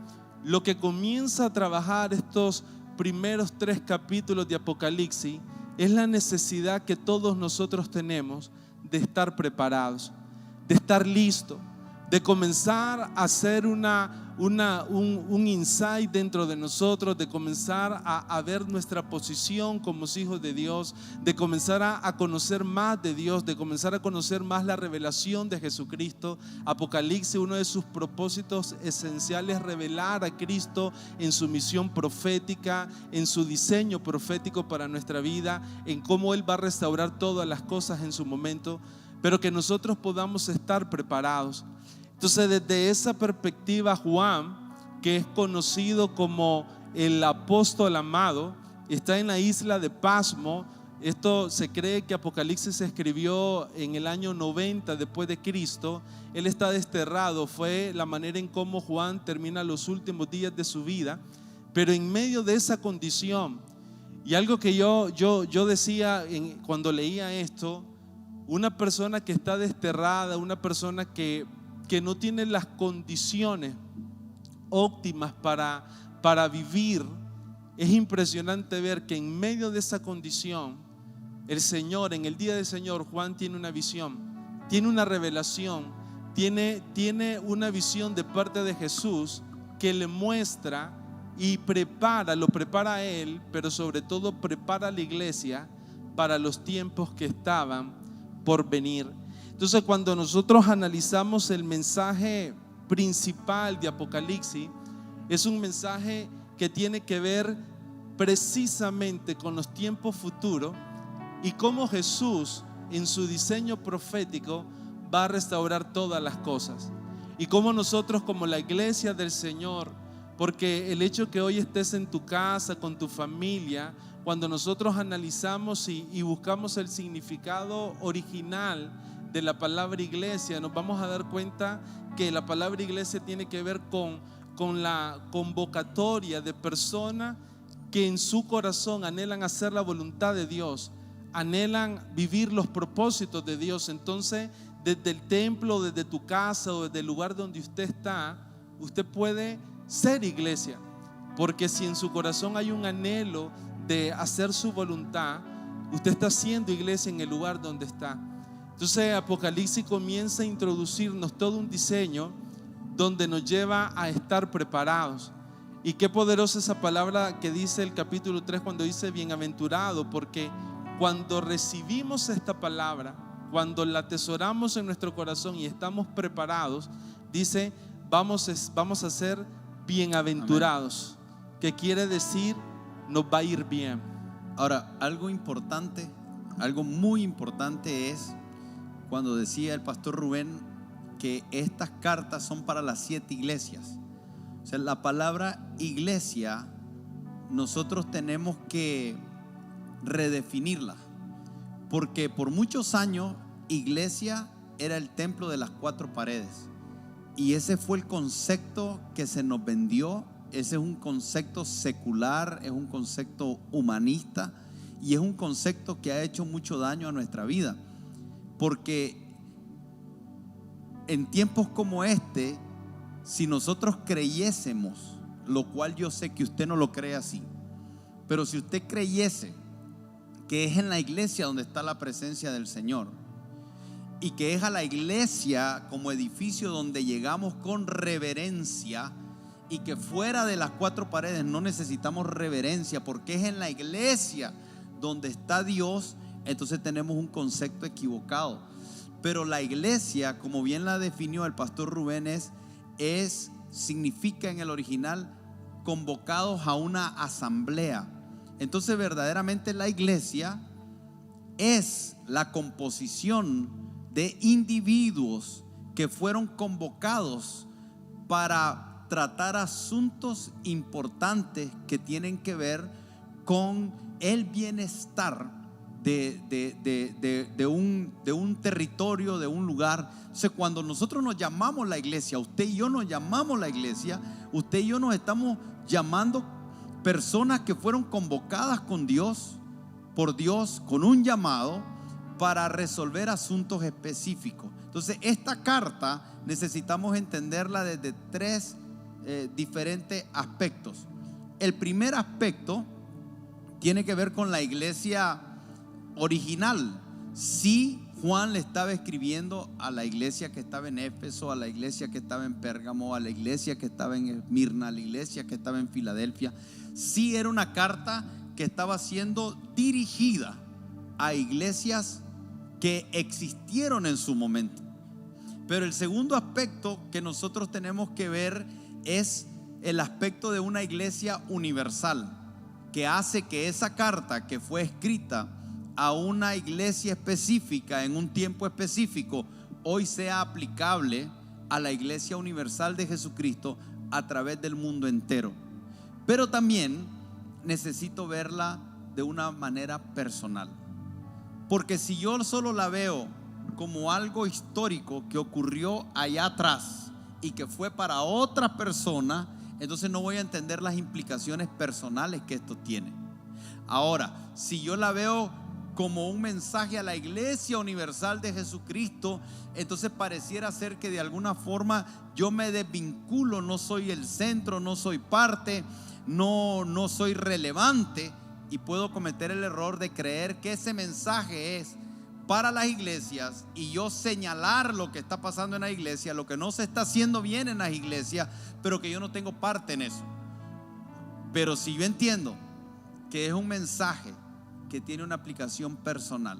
lo que comienza a trabajar estos primeros 3 capítulos de Apocalipsis es la necesidad que todos nosotros tenemos de estar preparados, de estar listos, de comenzar a hacer un insight dentro de nosotros, de comenzar a ver nuestra posición como hijos de Dios, de comenzar a conocer más de Dios, de comenzar a conocer más la revelación de Jesucristo. Apocalipsis, uno de sus propósitos esenciales es revelar a Cristo en su misión profética, en su diseño profético para nuestra vida, en cómo Él va a restaurar todas las cosas en su momento, pero que nosotros podamos estar preparados. Entonces, desde esa perspectiva, Juan, que es conocido como el apóstol amado, está en la isla de Pasmo, Esto se cree que Apocalipsis se escribió en el año 90 después de Cristo. Él está desterrado, fue la manera en cómo Juan termina los últimos días de su vida. Pero en medio de esa condición, y algo que yo decía cuando leía esto, una persona que está desterrada, una persona que no tiene las condiciones óptimas para vivir, es impresionante ver que en medio de esa condición, el Señor, en el día del Señor, Juan tiene una visión, tiene una revelación, tiene una visión de parte de Jesús que le muestra y lo prepara a él, pero sobre todo prepara a la iglesia para los tiempos que estaban por venir. Entonces, cuando nosotros analizamos el mensaje principal de Apocalipsis, es un mensaje que tiene que ver precisamente con los tiempos futuros y cómo Jesús, en su diseño profético, va a restaurar todas las cosas. Y cómo nosotros, como la iglesia del Señor, porque el hecho que hoy estés en tu casa, con tu familia, cuando nosotros analizamos y buscamos el significado original de la palabra iglesia, nos vamos a dar cuenta que la palabra iglesia tiene que ver con la convocatoria de personas que en su corazón anhelan hacer la voluntad de Dios, anhelan vivir los propósitos de Dios. Entonces, desde el templo, desde tu casa o desde el lugar donde usted está, usted puede ser iglesia, porque si en su corazón hay un anhelo de hacer su voluntad, usted está haciendo iglesia en el lugar donde está. Entonces, Apocalipsis comienza a introducirnos todo un diseño donde nos lleva a estar preparados. Y qué poderosa esa palabra que dice el capítulo 3 cuando dice bienaventurado, porque cuando recibimos esta palabra, cuando la atesoramos en nuestro corazón y estamos preparados, dice vamos a ser bienaventurados. Amén. Que quiere decir nos va a ir bien. Ahora, algo importante, algo muy importante es cuando decía el pastor Rubén que estas cartas son para las 7 iglesias. O sea, la palabra iglesia nosotros tenemos que redefinirla, porque por muchos años iglesia era el templo de las 4 paredes, y ese fue el concepto que se nos vendió. Ese es un concepto secular, es un concepto humanista y es un concepto que ha hecho mucho daño a nuestra vida, porque en tiempos como este, si nosotros creyésemos, lo cual yo sé que usted no lo cree así, pero si usted creyese que es en la iglesia donde está la presencia del Señor y que es a la iglesia como edificio donde llegamos con reverencia, y que fuera de las 4 paredes no necesitamos reverencia porque es en la iglesia donde está Dios, entonces tenemos un concepto equivocado. Pero la iglesia, como bien la definió el pastor Rubén, significa en el original convocados a una asamblea. Entonces verdaderamente la iglesia es la composición de individuos que fueron convocados para tratar asuntos importantes que tienen que ver con el bienestar de un territorio, de un lugar. Entonces, cuando nosotros nos llamamos la iglesia, usted y yo nos llamamos la iglesia, usted y yo nos estamos llamando personas que fueron convocadas con Dios, por Dios, con un llamado para resolver asuntos específicos. Entonces, esta carta necesitamos entenderla desde 3 diferentes aspectos. El primer aspecto tiene que ver con la iglesia original. Sí, Juan le estaba escribiendo a la iglesia que estaba en Éfeso, a la iglesia que estaba en Pérgamo, a la iglesia que estaba en Esmirna, a la iglesia que estaba en Filadelfia. Sí, era una carta que estaba siendo dirigida a iglesias que existieron en su momento. Pero el segundo aspecto que nosotros tenemos que ver es el aspecto de una iglesia universal, que hace que esa carta que fue escrita a una iglesia específica en un tiempo específico hoy sea aplicable a la iglesia universal de Jesucristo a través del mundo entero. Pero también necesito verla de una manera personal. Porque si yo solo la veo como algo histórico que ocurrió allá atrás y que fue para otra persona, entonces no voy a entender las implicaciones personales que esto tiene. Ahora, si yo la veo como un mensaje a la Iglesia Universal de Jesucristo, entonces pareciera ser que de alguna forma yo me desvinculo, no soy el centro, no soy parte, no soy relevante, y puedo cometer el error de creer que ese mensaje es para las iglesias y yo señalar lo que está pasando en la iglesia, lo que no se está haciendo bien en las iglesias, pero que yo no tengo parte en eso. Pero si yo entiendo que es un mensaje que tiene una aplicación personal,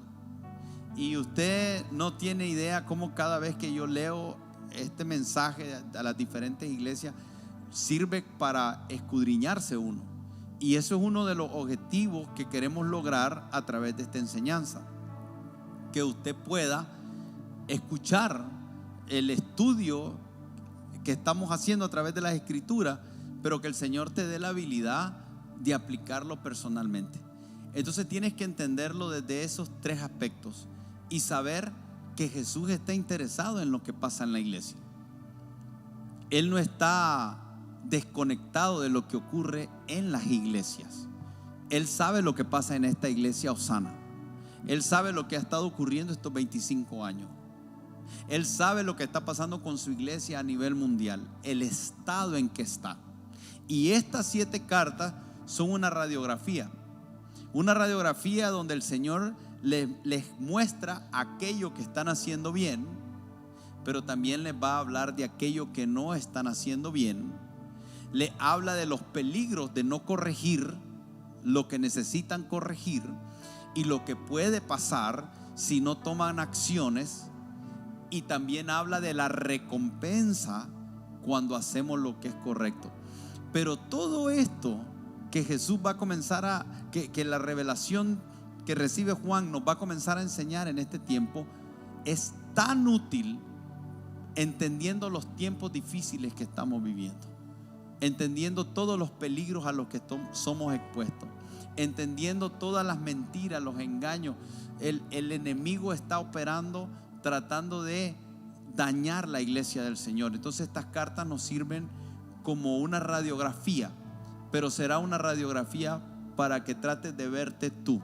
y usted no tiene idea cómo cada vez que yo leo este mensaje a las diferentes iglesias sirve para escudriñarse uno. Y eso es uno de los objetivos que queremos lograr a través de esta enseñanza, que usted pueda escuchar el estudio que estamos haciendo a través de las Escrituras, pero que el Señor te dé la habilidad de aplicarlo personalmente. Entonces tienes que entenderlo desde esos tres aspectos y saber que Jesús está interesado en lo que pasa en la iglesia. Él no está desconectado de lo que ocurre en las iglesias. Él sabe lo que pasa en esta iglesia Osana. Él sabe lo que ha estado ocurriendo estos 25 años. Él sabe lo que está pasando con su iglesia a nivel mundial, el estado en que está. Y estas 7 cartas son una radiografía donde el Señor les muestra aquello que están haciendo bien, pero también les va a hablar de aquello que no están haciendo bien. Le habla de los peligros de no corregir lo que necesitan corregir y lo que puede pasar si no toman acciones, y también habla de la recompensa cuando hacemos lo que es correcto. Pero todo esto que Jesús va a comenzar que la revelación que recibe Juan nos va a comenzar a enseñar en este tiempo, es tan útil entendiendo los tiempos difíciles que estamos viviendo, entendiendo todos los peligros a los que somos expuestos, entendiendo todas las mentiras, los engaños. El enemigo está operando, tratando de dañar la iglesia del Señor. Entonces estas cartas nos sirven como una radiografía, pero será una radiografía para que trates de verte tú,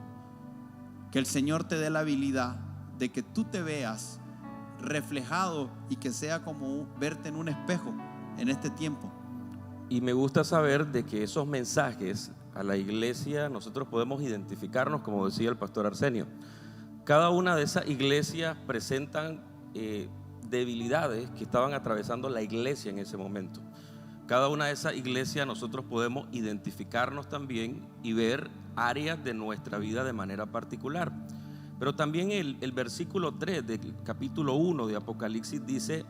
que el Señor te dé la habilidad de que tú te veas reflejado y que sea como verte en un espejo en este tiempo. Y me gusta saber de que esos mensajes a la iglesia nosotros podemos identificarnos, como decía el pastor Arsenio. Cada una de esas iglesias presentan debilidades que estaban atravesando la iglesia en ese momento. Cada una de esas iglesias nosotros podemos identificarnos también y ver áreas de nuestra vida de manera particular. Pero también el versículo 3 del capítulo 1 de Apocalipsis dice,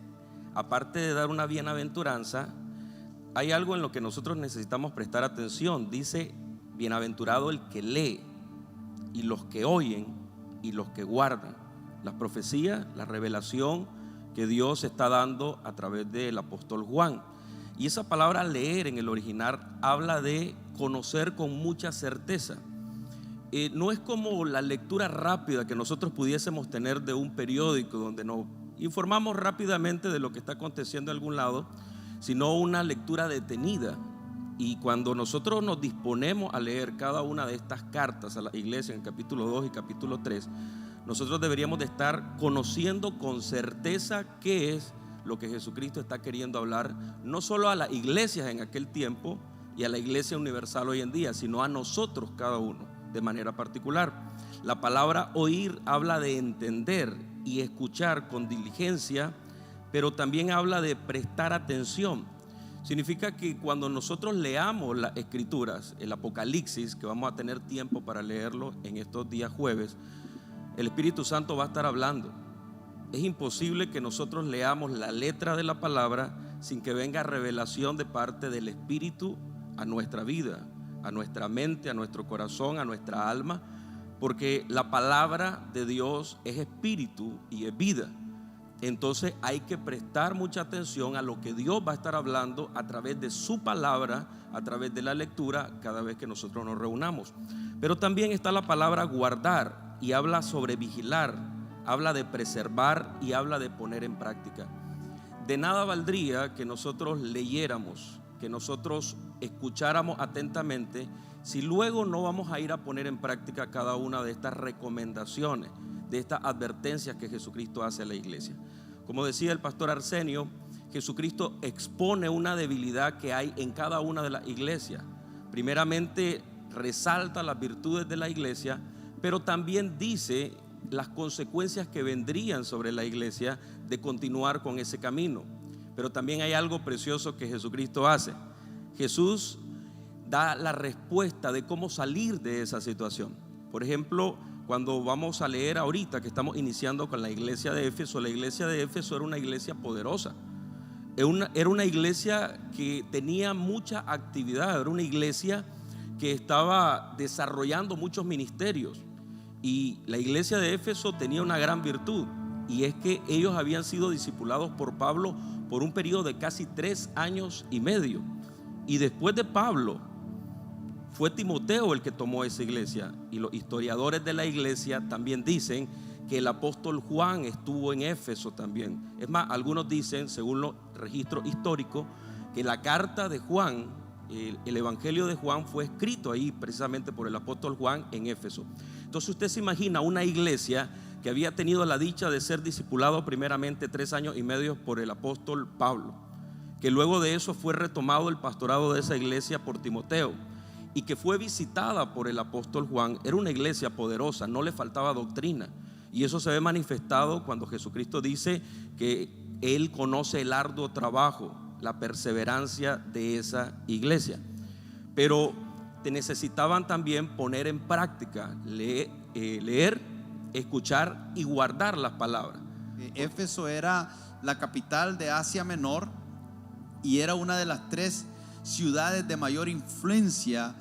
aparte de dar una bienaventuranza, hay algo en lo que nosotros necesitamos prestar atención. Dice, bienaventurado el que lee y los que oyen y los que guardan las profecías, la revelación que Dios está dando a través del apóstol Juan. Y esa palabra leer en el original habla de conocer con mucha certeza. No es como la lectura rápida que nosotros pudiésemos tener de un periódico donde nos informamos rápidamente de lo que está aconteciendo en algún lado, sino una lectura detenida. Y cuando nosotros nos disponemos a leer cada una de estas cartas a la iglesia en el capítulo 2 y capítulo 3, nosotros deberíamos de estar conociendo con certeza qué es lo que Jesucristo está queriendo hablar, no solo a las iglesias en aquel tiempo y a la iglesia universal hoy en día, sino a nosotros cada uno de manera particular. La palabra oír habla de entender y escuchar con diligencia, pero también habla de prestar atención. Significa que cuando nosotros leamos las escrituras, el Apocalipsis, que vamos a tener tiempo para leerlo en estos días jueves, el Espíritu Santo va a estar hablando. Es imposible que nosotros leamos la letra de la palabra sin que venga revelación de parte del Espíritu a nuestra vida, a nuestra mente, a nuestro corazón, a nuestra alma, porque la palabra de Dios es espíritu y es vida. Entonces hay que prestar mucha atención a lo que Dios va a estar hablando a través de su palabra, a través de la lectura, cada vez que nosotros nos reunamos. Pero también está la palabra guardar, y habla sobre vigilar, habla de preservar y habla de poner en práctica. De nada valdría que nosotros leyéramos, que nosotros escucháramos atentamente, si luego no vamos a ir a poner en práctica cada una de estas recomendaciones, de estas advertencias que Jesucristo hace a la iglesia. Como decía el pastor Arsenio, Jesucristo expone una debilidad que hay en cada una de las iglesias. Primeramente resalta las virtudes de la iglesia, pero también dice las consecuencias que vendrían sobre la iglesia de continuar con ese camino. Pero también hay algo precioso que Jesucristo hace. Jesús da la respuesta de cómo salir de esa situación. Por ejemplo, cuando vamos a leer ahorita que estamos iniciando con la iglesia de Éfeso, la iglesia de Éfeso era una iglesia poderosa. Era una iglesia que tenía mucha actividad, era una iglesia que estaba desarrollando muchos ministerios. Y la iglesia de Éfeso tenía una gran virtud, y es que ellos habían sido discipulados por Pablo por un periodo de casi 3 años y medio. Y después de Pablo fue Timoteo el que tomó esa iglesia. Y los historiadores de la iglesia también dicen que el apóstol Juan estuvo en Éfeso también. Es más, algunos dicen, según los registros históricos, que la carta de Juan, el evangelio de Juan, fue escrito ahí precisamente por el apóstol Juan en Éfeso. Entonces usted se imagina una iglesia que había tenido la dicha de ser discipulado primeramente 3 años y medio por el apóstol Pablo, que luego de eso fue retomado el pastorado de esa iglesia por Timoteo, y que fue visitada por el apóstol Juan. Era una iglesia poderosa, no le faltaba doctrina, y eso se ve manifestado cuando Jesucristo dice que Él conoce el arduo trabajo, la perseverancia de esa iglesia. Pero te necesitaban también poner en práctica, leer, escuchar y guardar las palabras. Éfeso era la capital de Asia Menor y era una de las 3 ciudades de mayor influencia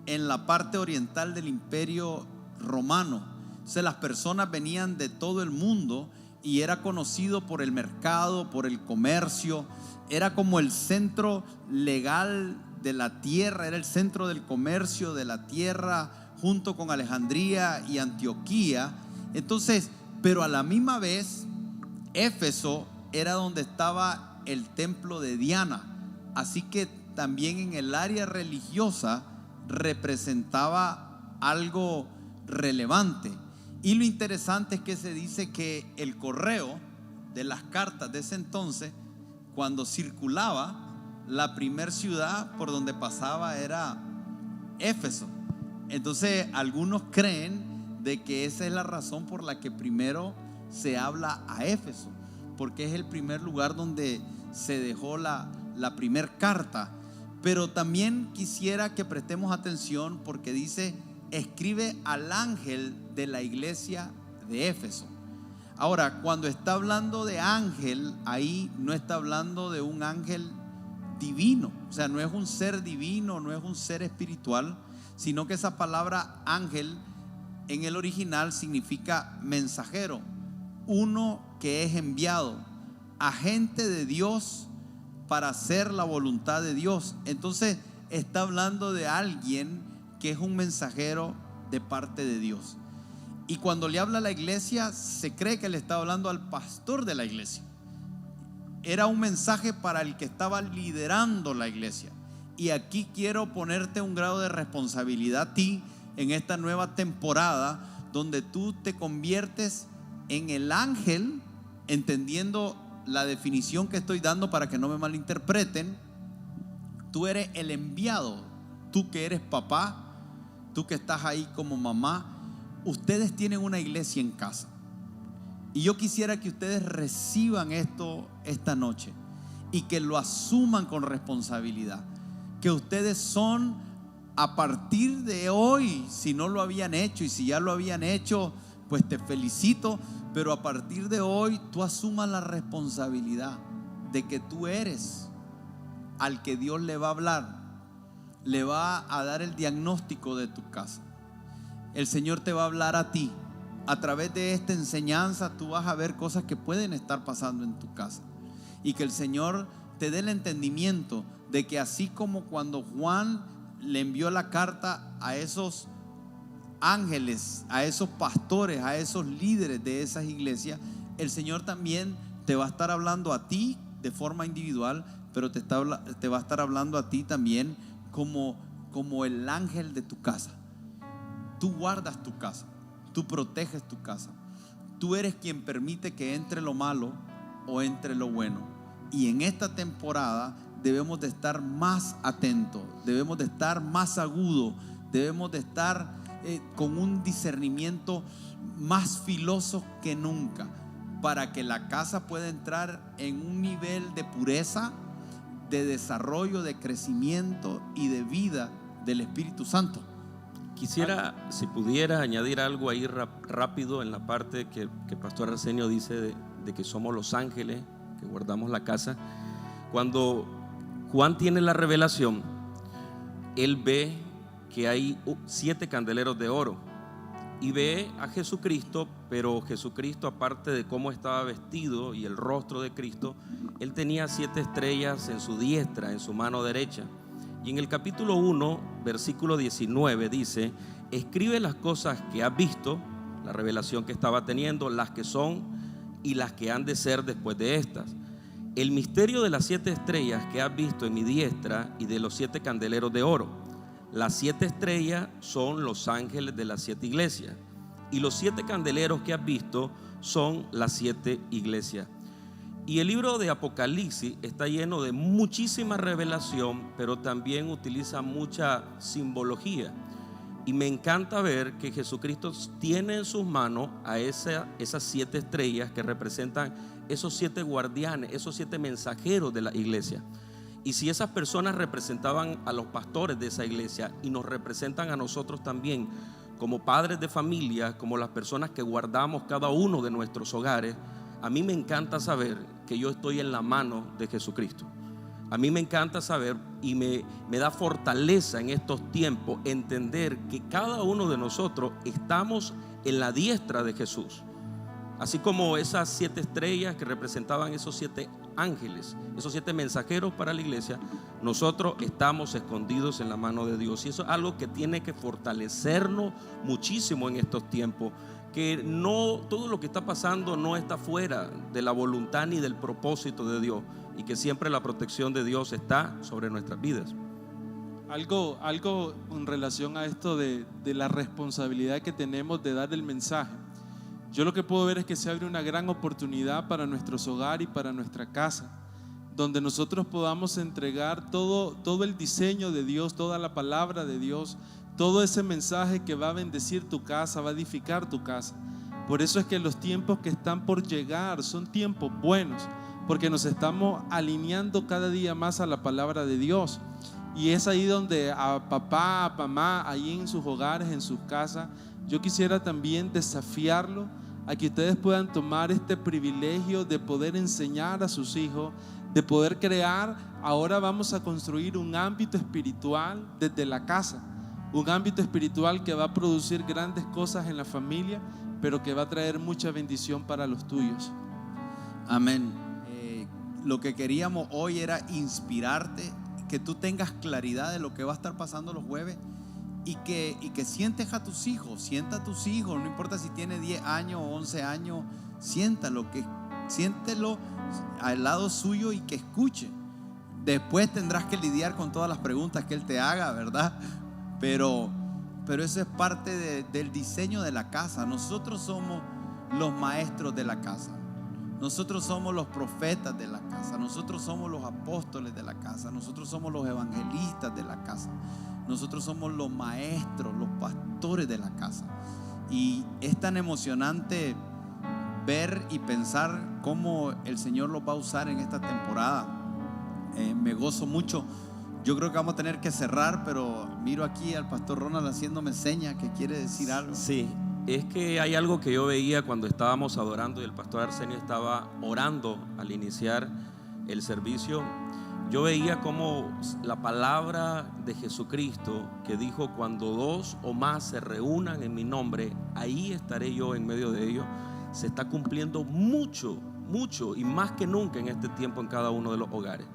en la parte oriental del Imperio Romano. O sea, las personas venían de todo el mundo y era conocido por el mercado, por el comercio. Era como el centro legal de la tierra, era el centro del comercio de la tierra, junto con Alejandría y Antioquía. Entonces, pero a la misma vez, Éfeso era donde estaba el templo de Diana. Así que también en el área religiosa representaba algo relevante. Y lo interesante es que se dice que el correo de las cartas de ese entonces, cuando circulaba, la primer ciudad por donde pasaba era Éfeso. Entonces algunos creen de que esa es la razón por la que primero se habla a Éfeso, porque es el primer lugar donde se dejó la primer carta. Pero también quisiera que prestemos atención porque dice: escribe al ángel de la iglesia de Éfeso. Ahora, cuando está hablando de ángel, ahí no está hablando de un ángel divino, o sea, no es un ser divino, no es un ser espiritual, sino que esa palabra ángel en el original significa mensajero, uno que es enviado, agente de Dios para hacer la voluntad de Dios. Entonces está hablando de alguien que es un mensajero de parte de Dios. Y cuando le habla a la iglesia, se cree que le está hablando al pastor de la iglesia. Era un mensaje para el que estaba liderando la iglesia. Y aquí quiero ponerte un grado de responsabilidad a ti en esta nueva temporada, donde tú te conviertes en el ángel, entendiendo la definición que estoy dando para que no me malinterpreten. Tú eres el enviado, tú que eres papá, tú que estás ahí como mamá. Ustedes tienen una iglesia en casa, y yo quisiera que ustedes reciban esto esta noche y que lo asuman con responsabilidad, que ustedes son, a partir de hoy, si no lo habían hecho, y si ya lo habían hecho, pues te felicito, pero a partir de hoy tú asumas la responsabilidad de que tú eres al que Dios le va a hablar, le va a dar el diagnóstico de tu casa. El Señor te va a hablar a ti. A través de esta enseñanza tú vas a ver cosas que pueden estar pasando en tu casa, y que el Señor te dé el entendimiento de que así como cuando Juan le envió la carta a esos ángeles, a esos pastores, a esos líderes de esas iglesias, el Señor también te va a estar hablando a ti de forma individual, pero te va a estar hablando a ti también como el ángel de tu casa. Tú guardas tu casa, tú proteges tu casa, tú eres quien permite que entre lo malo o entre lo bueno. Y en esta temporada debemos de estar más atentos, debemos de estar más agudos, debemos de estar con un discernimiento más filoso que nunca, para que la casa pueda entrar en un nivel de pureza, de desarrollo, de crecimiento y de vida del Espíritu Santo. Quisiera, si pudiera, añadir algo ahí rápido en la parte que Pastor Arsenio dice de que somos los ángeles que guardamos la casa. Cuando Juan tiene la revelación, él ve que hay 7 candeleros de oro y ve a Jesucristo, pero Jesucristo, aparte de cómo estaba vestido y el rostro de Cristo, él tenía 7 estrellas en su diestra, en su mano derecha. Y en el capítulo 1, versículo 19 dice: escribe las cosas que has visto, la revelación que estaba teniendo, las que son y las que han de ser después de estas. El misterio de las 7 estrellas que has visto en mi diestra y de los 7 candeleros de oro. Las 7 estrellas son los ángeles de las 7 iglesias, y los 7 candeleros que has visto son las 7 iglesias. Y el libro de Apocalipsis está lleno de muchísima revelación, pero también utiliza mucha simbología. Y me encanta ver que Jesucristo tiene en sus manos a esas 7 estrellas que representan esos 7 guardianes, esos 7 mensajeros de la iglesia. Y si esas personas representaban a los pastores de esa iglesia y nos representan a nosotros también como padres de familia, como las personas que guardamos cada uno de nuestros hogares, a mí me encanta saber que yo estoy en la mano de Jesucristo. A mí me encanta saber y me da fortaleza en estos tiempos entender que cada uno de nosotros estamos en la diestra de Jesús. Así como esas 7 estrellas que representaban esos 7 ángeles, esos 7 mensajeros para la iglesia, nosotros estamos escondidos en la mano de Dios. Y eso es algo que tiene que fortalecernos muchísimo en estos tiempos, que no todo lo que está pasando no está fuera de la voluntad ni del propósito de Dios, y que siempre la protección de Dios está sobre nuestras vidas. Algo en relación a esto de la responsabilidad que tenemos de dar el mensaje. Yo lo que puedo ver es que se abre una gran oportunidad para nuestros hogares y para nuestra casa, donde nosotros podamos entregar todo el diseño de Dios, toda la palabra de Dios, todo ese mensaje que va a bendecir tu casa, va a edificar tu casa. Por eso es que los tiempos que están por llegar son tiempos buenos, porque nos estamos alineando cada día más a la palabra de Dios. Y es ahí donde a papá, a mamá, ahí en sus hogares, en sus casas, yo quisiera también desafiarlo a que ustedes puedan tomar este privilegio de poder enseñar a sus hijos, de poder crear. Ahora vamos a construir un ámbito espiritual desde la casa, un ámbito espiritual que va a producir grandes cosas en la familia, pero que va a traer mucha bendición para los tuyos. Amén. Lo que queríamos hoy era inspirarte, que tú tengas claridad de lo que va a estar pasando los jueves, y que sientes a tus hijos, sienta a tus hijos, no importa si tiene 10 años o 11 años, siéntelo al lado suyo y que escuche. Después tendrás que lidiar con todas las preguntas que él te haga, ¿verdad? Pero eso es parte del diseño de la casa. Nosotros somos los maestros de la casa. Nosotros somos los profetas de la casa. Nosotros somos los apóstoles de la casa. Nosotros somos los evangelistas de la casa. Nosotros somos los maestros, los pastores de la casa. Y es tan emocionante ver y pensar cómo el Señor los va a usar en esta temporada. Me gozo mucho. Yo creo que vamos a tener que cerrar, pero miro aquí al pastor Ronald haciéndome señas que quiere decir algo. Sí, es que hay algo que yo veía cuando estábamos adorando y el pastor Arsenio estaba orando al iniciar el servicio. Yo veía como la palabra de Jesucristo que dijo: cuando 2 o más se reúnan en mi nombre, ahí estaré yo en medio de ellos. Se está cumpliendo mucho y más que nunca en este tiempo en cada uno de los hogares.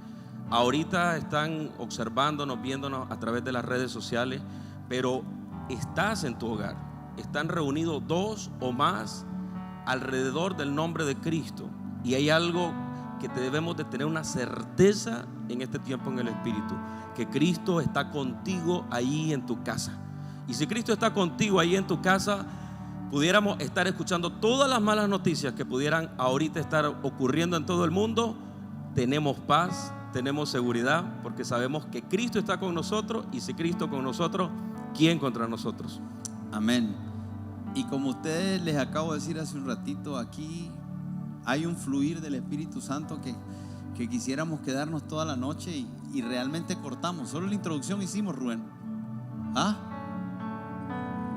Ahorita están observándonos, viéndonos a través de las redes sociales, pero estás en tu hogar. están reunidos dos o más alrededor del nombre de Cristo. Y hay algo que debemos de tener una certeza en este tiempo en el Espíritu, que Cristo está contigo ahí en tu casa. Y si Cristo está contigo ahí en tu casa, pudiéramos estar escuchando todas las malas noticias que pudieran ahorita estar ocurriendo en todo el mundo, tenemos paz, tenemos seguridad, porque sabemos que Cristo está con nosotros. Y si Cristo con nosotros, ¿quién contra nosotros? Amén. Y como ustedes les acabo de decir hace un ratito, aquí hay un fluir del Espíritu Santo que quisiéramos quedarnos toda la noche y realmente cortamos. Solo la introducción hicimos, Rubén.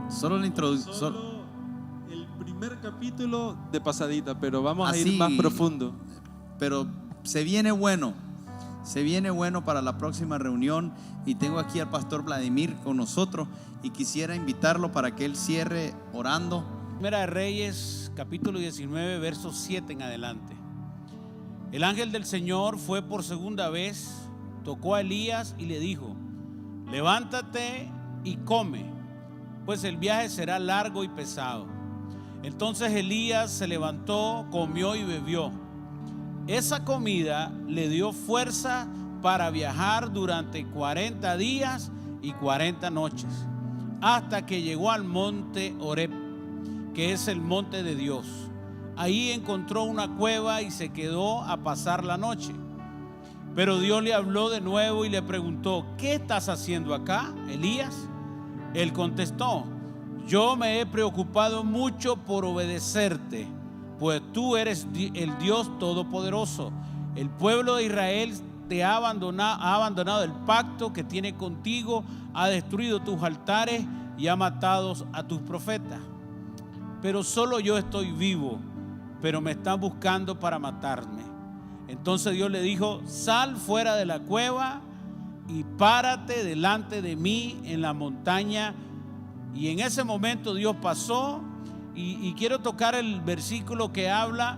Solo la introducción. Solo el primer capítulo de pasadita, pero vamos a ir más profundo. Pero se viene bueno para la próxima reunión. Y tengo aquí al pastor Vladimir con nosotros y quisiera invitarlo para que él cierre orando. Primera de Reyes, capítulo 19, versos 7 en adelante. El ángel del Señor fue por segunda vez, tocó a Elías y le dijo: levántate y come, pues el viaje será largo y pesado. Entonces Elías se levantó, comió y bebió. Esa comida le dio fuerza para viajar durante 40 días y 40 noches, hasta que llegó al monte Horeb, que es el monte de Dios. Ahí encontró una cueva y se quedó a pasar la noche. Pero Dios le habló de nuevo y le preguntó: ¿qué estás haciendo acá, Elías? Él contestó: yo me he preocupado mucho por obedecerte, pues tú eres el Dios Todopoderoso. El pueblo de Israel te ha abandonado el pacto que tiene contigo, ha destruido tus altares y ha matado a tus profetas. Pero solo yo estoy vivo, pero me están buscando para matarme. Entonces Dios le dijo: sal fuera de la cueva y párate delante de mí en la montaña. Y en ese momento Dios pasó, y quiero tocar el versículo que habla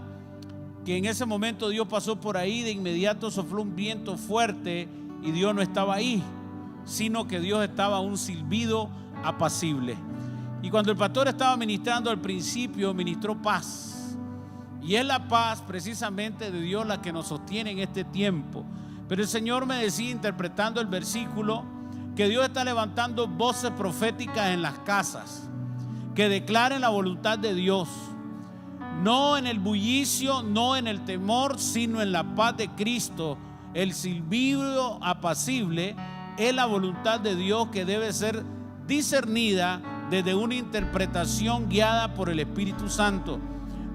que en ese momento Dios pasó por ahí. De inmediato sopló un viento fuerte y Dios no estaba ahí, sino que Dios estaba a un silbido apacible. Y cuando el pastor estaba ministrando al principio, ministró paz. Y es la paz precisamente de Dios la que nos sostiene en este tiempo. Pero el Señor me decía, interpretando el versículo, que Dios está levantando voces proféticas en las casas que declaren la voluntad de Dios, no en el bullicio, no en el temor, sino en la paz de Cristo. El silbido apacible es la voluntad de Dios, que debe ser discernida desde una interpretación guiada por el Espíritu Santo,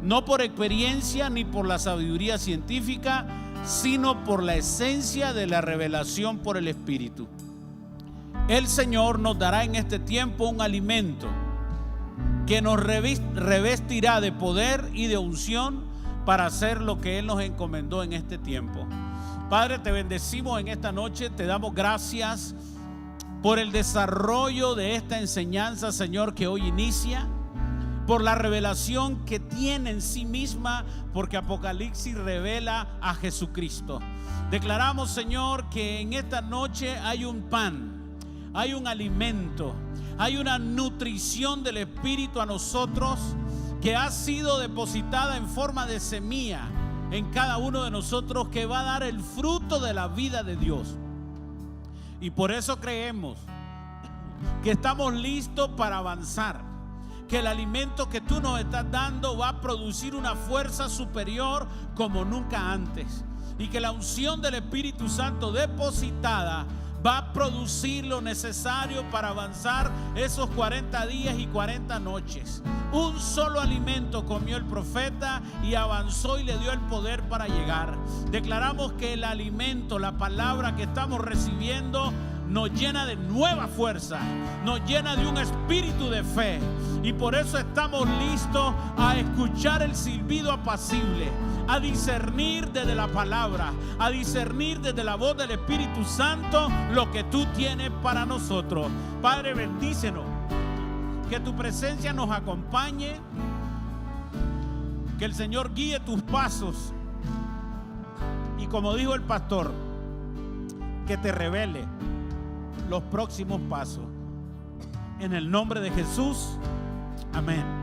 no por experiencia ni por la sabiduría científica, sino por la esencia de la revelación por el Espíritu. El Señor nos dará en este tiempo un alimento que nos revestirá de poder y de unción para hacer lo que Él nos encomendó en este tiempo. Padre, te bendecimos en esta noche, te damos gracias por el desarrollo de esta enseñanza, Señor, que hoy inicia, por la revelación que tiene en sí misma, porque Apocalipsis revela a Jesucristo. Declaramos, Señor, que en esta noche hay un pan, hay un alimento, hay una nutrición del Espíritu a nosotros que ha sido depositada en forma de semilla en cada uno de nosotros, que va a dar el fruto de la vida de Dios. Y por eso creemos que estamos listos para avanzar, que el alimento que tú nos estás dando va a producir una fuerza superior como nunca antes, y que la unción del Espíritu Santo depositada va a producir lo necesario para avanzar esos 40 días y 40 noches. Un solo alimento comió el profeta y avanzó y le dio el poder para llegar. Declaramos que el alimento, la palabra que estamos recibiendo, nos llena de nueva fuerza, nos llena de un espíritu de fe, y por eso estamos listos a escuchar el silbido apacible, a discernir desde la palabra, a discernir desde la voz del Espíritu Santo lo que tú tienes para nosotros. Padre, bendícenos, que tu presencia nos acompañe, que el Señor guíe tus pasos, y como dijo el pastor, que te revele los próximos pasos. En el nombre de Jesús, Amén.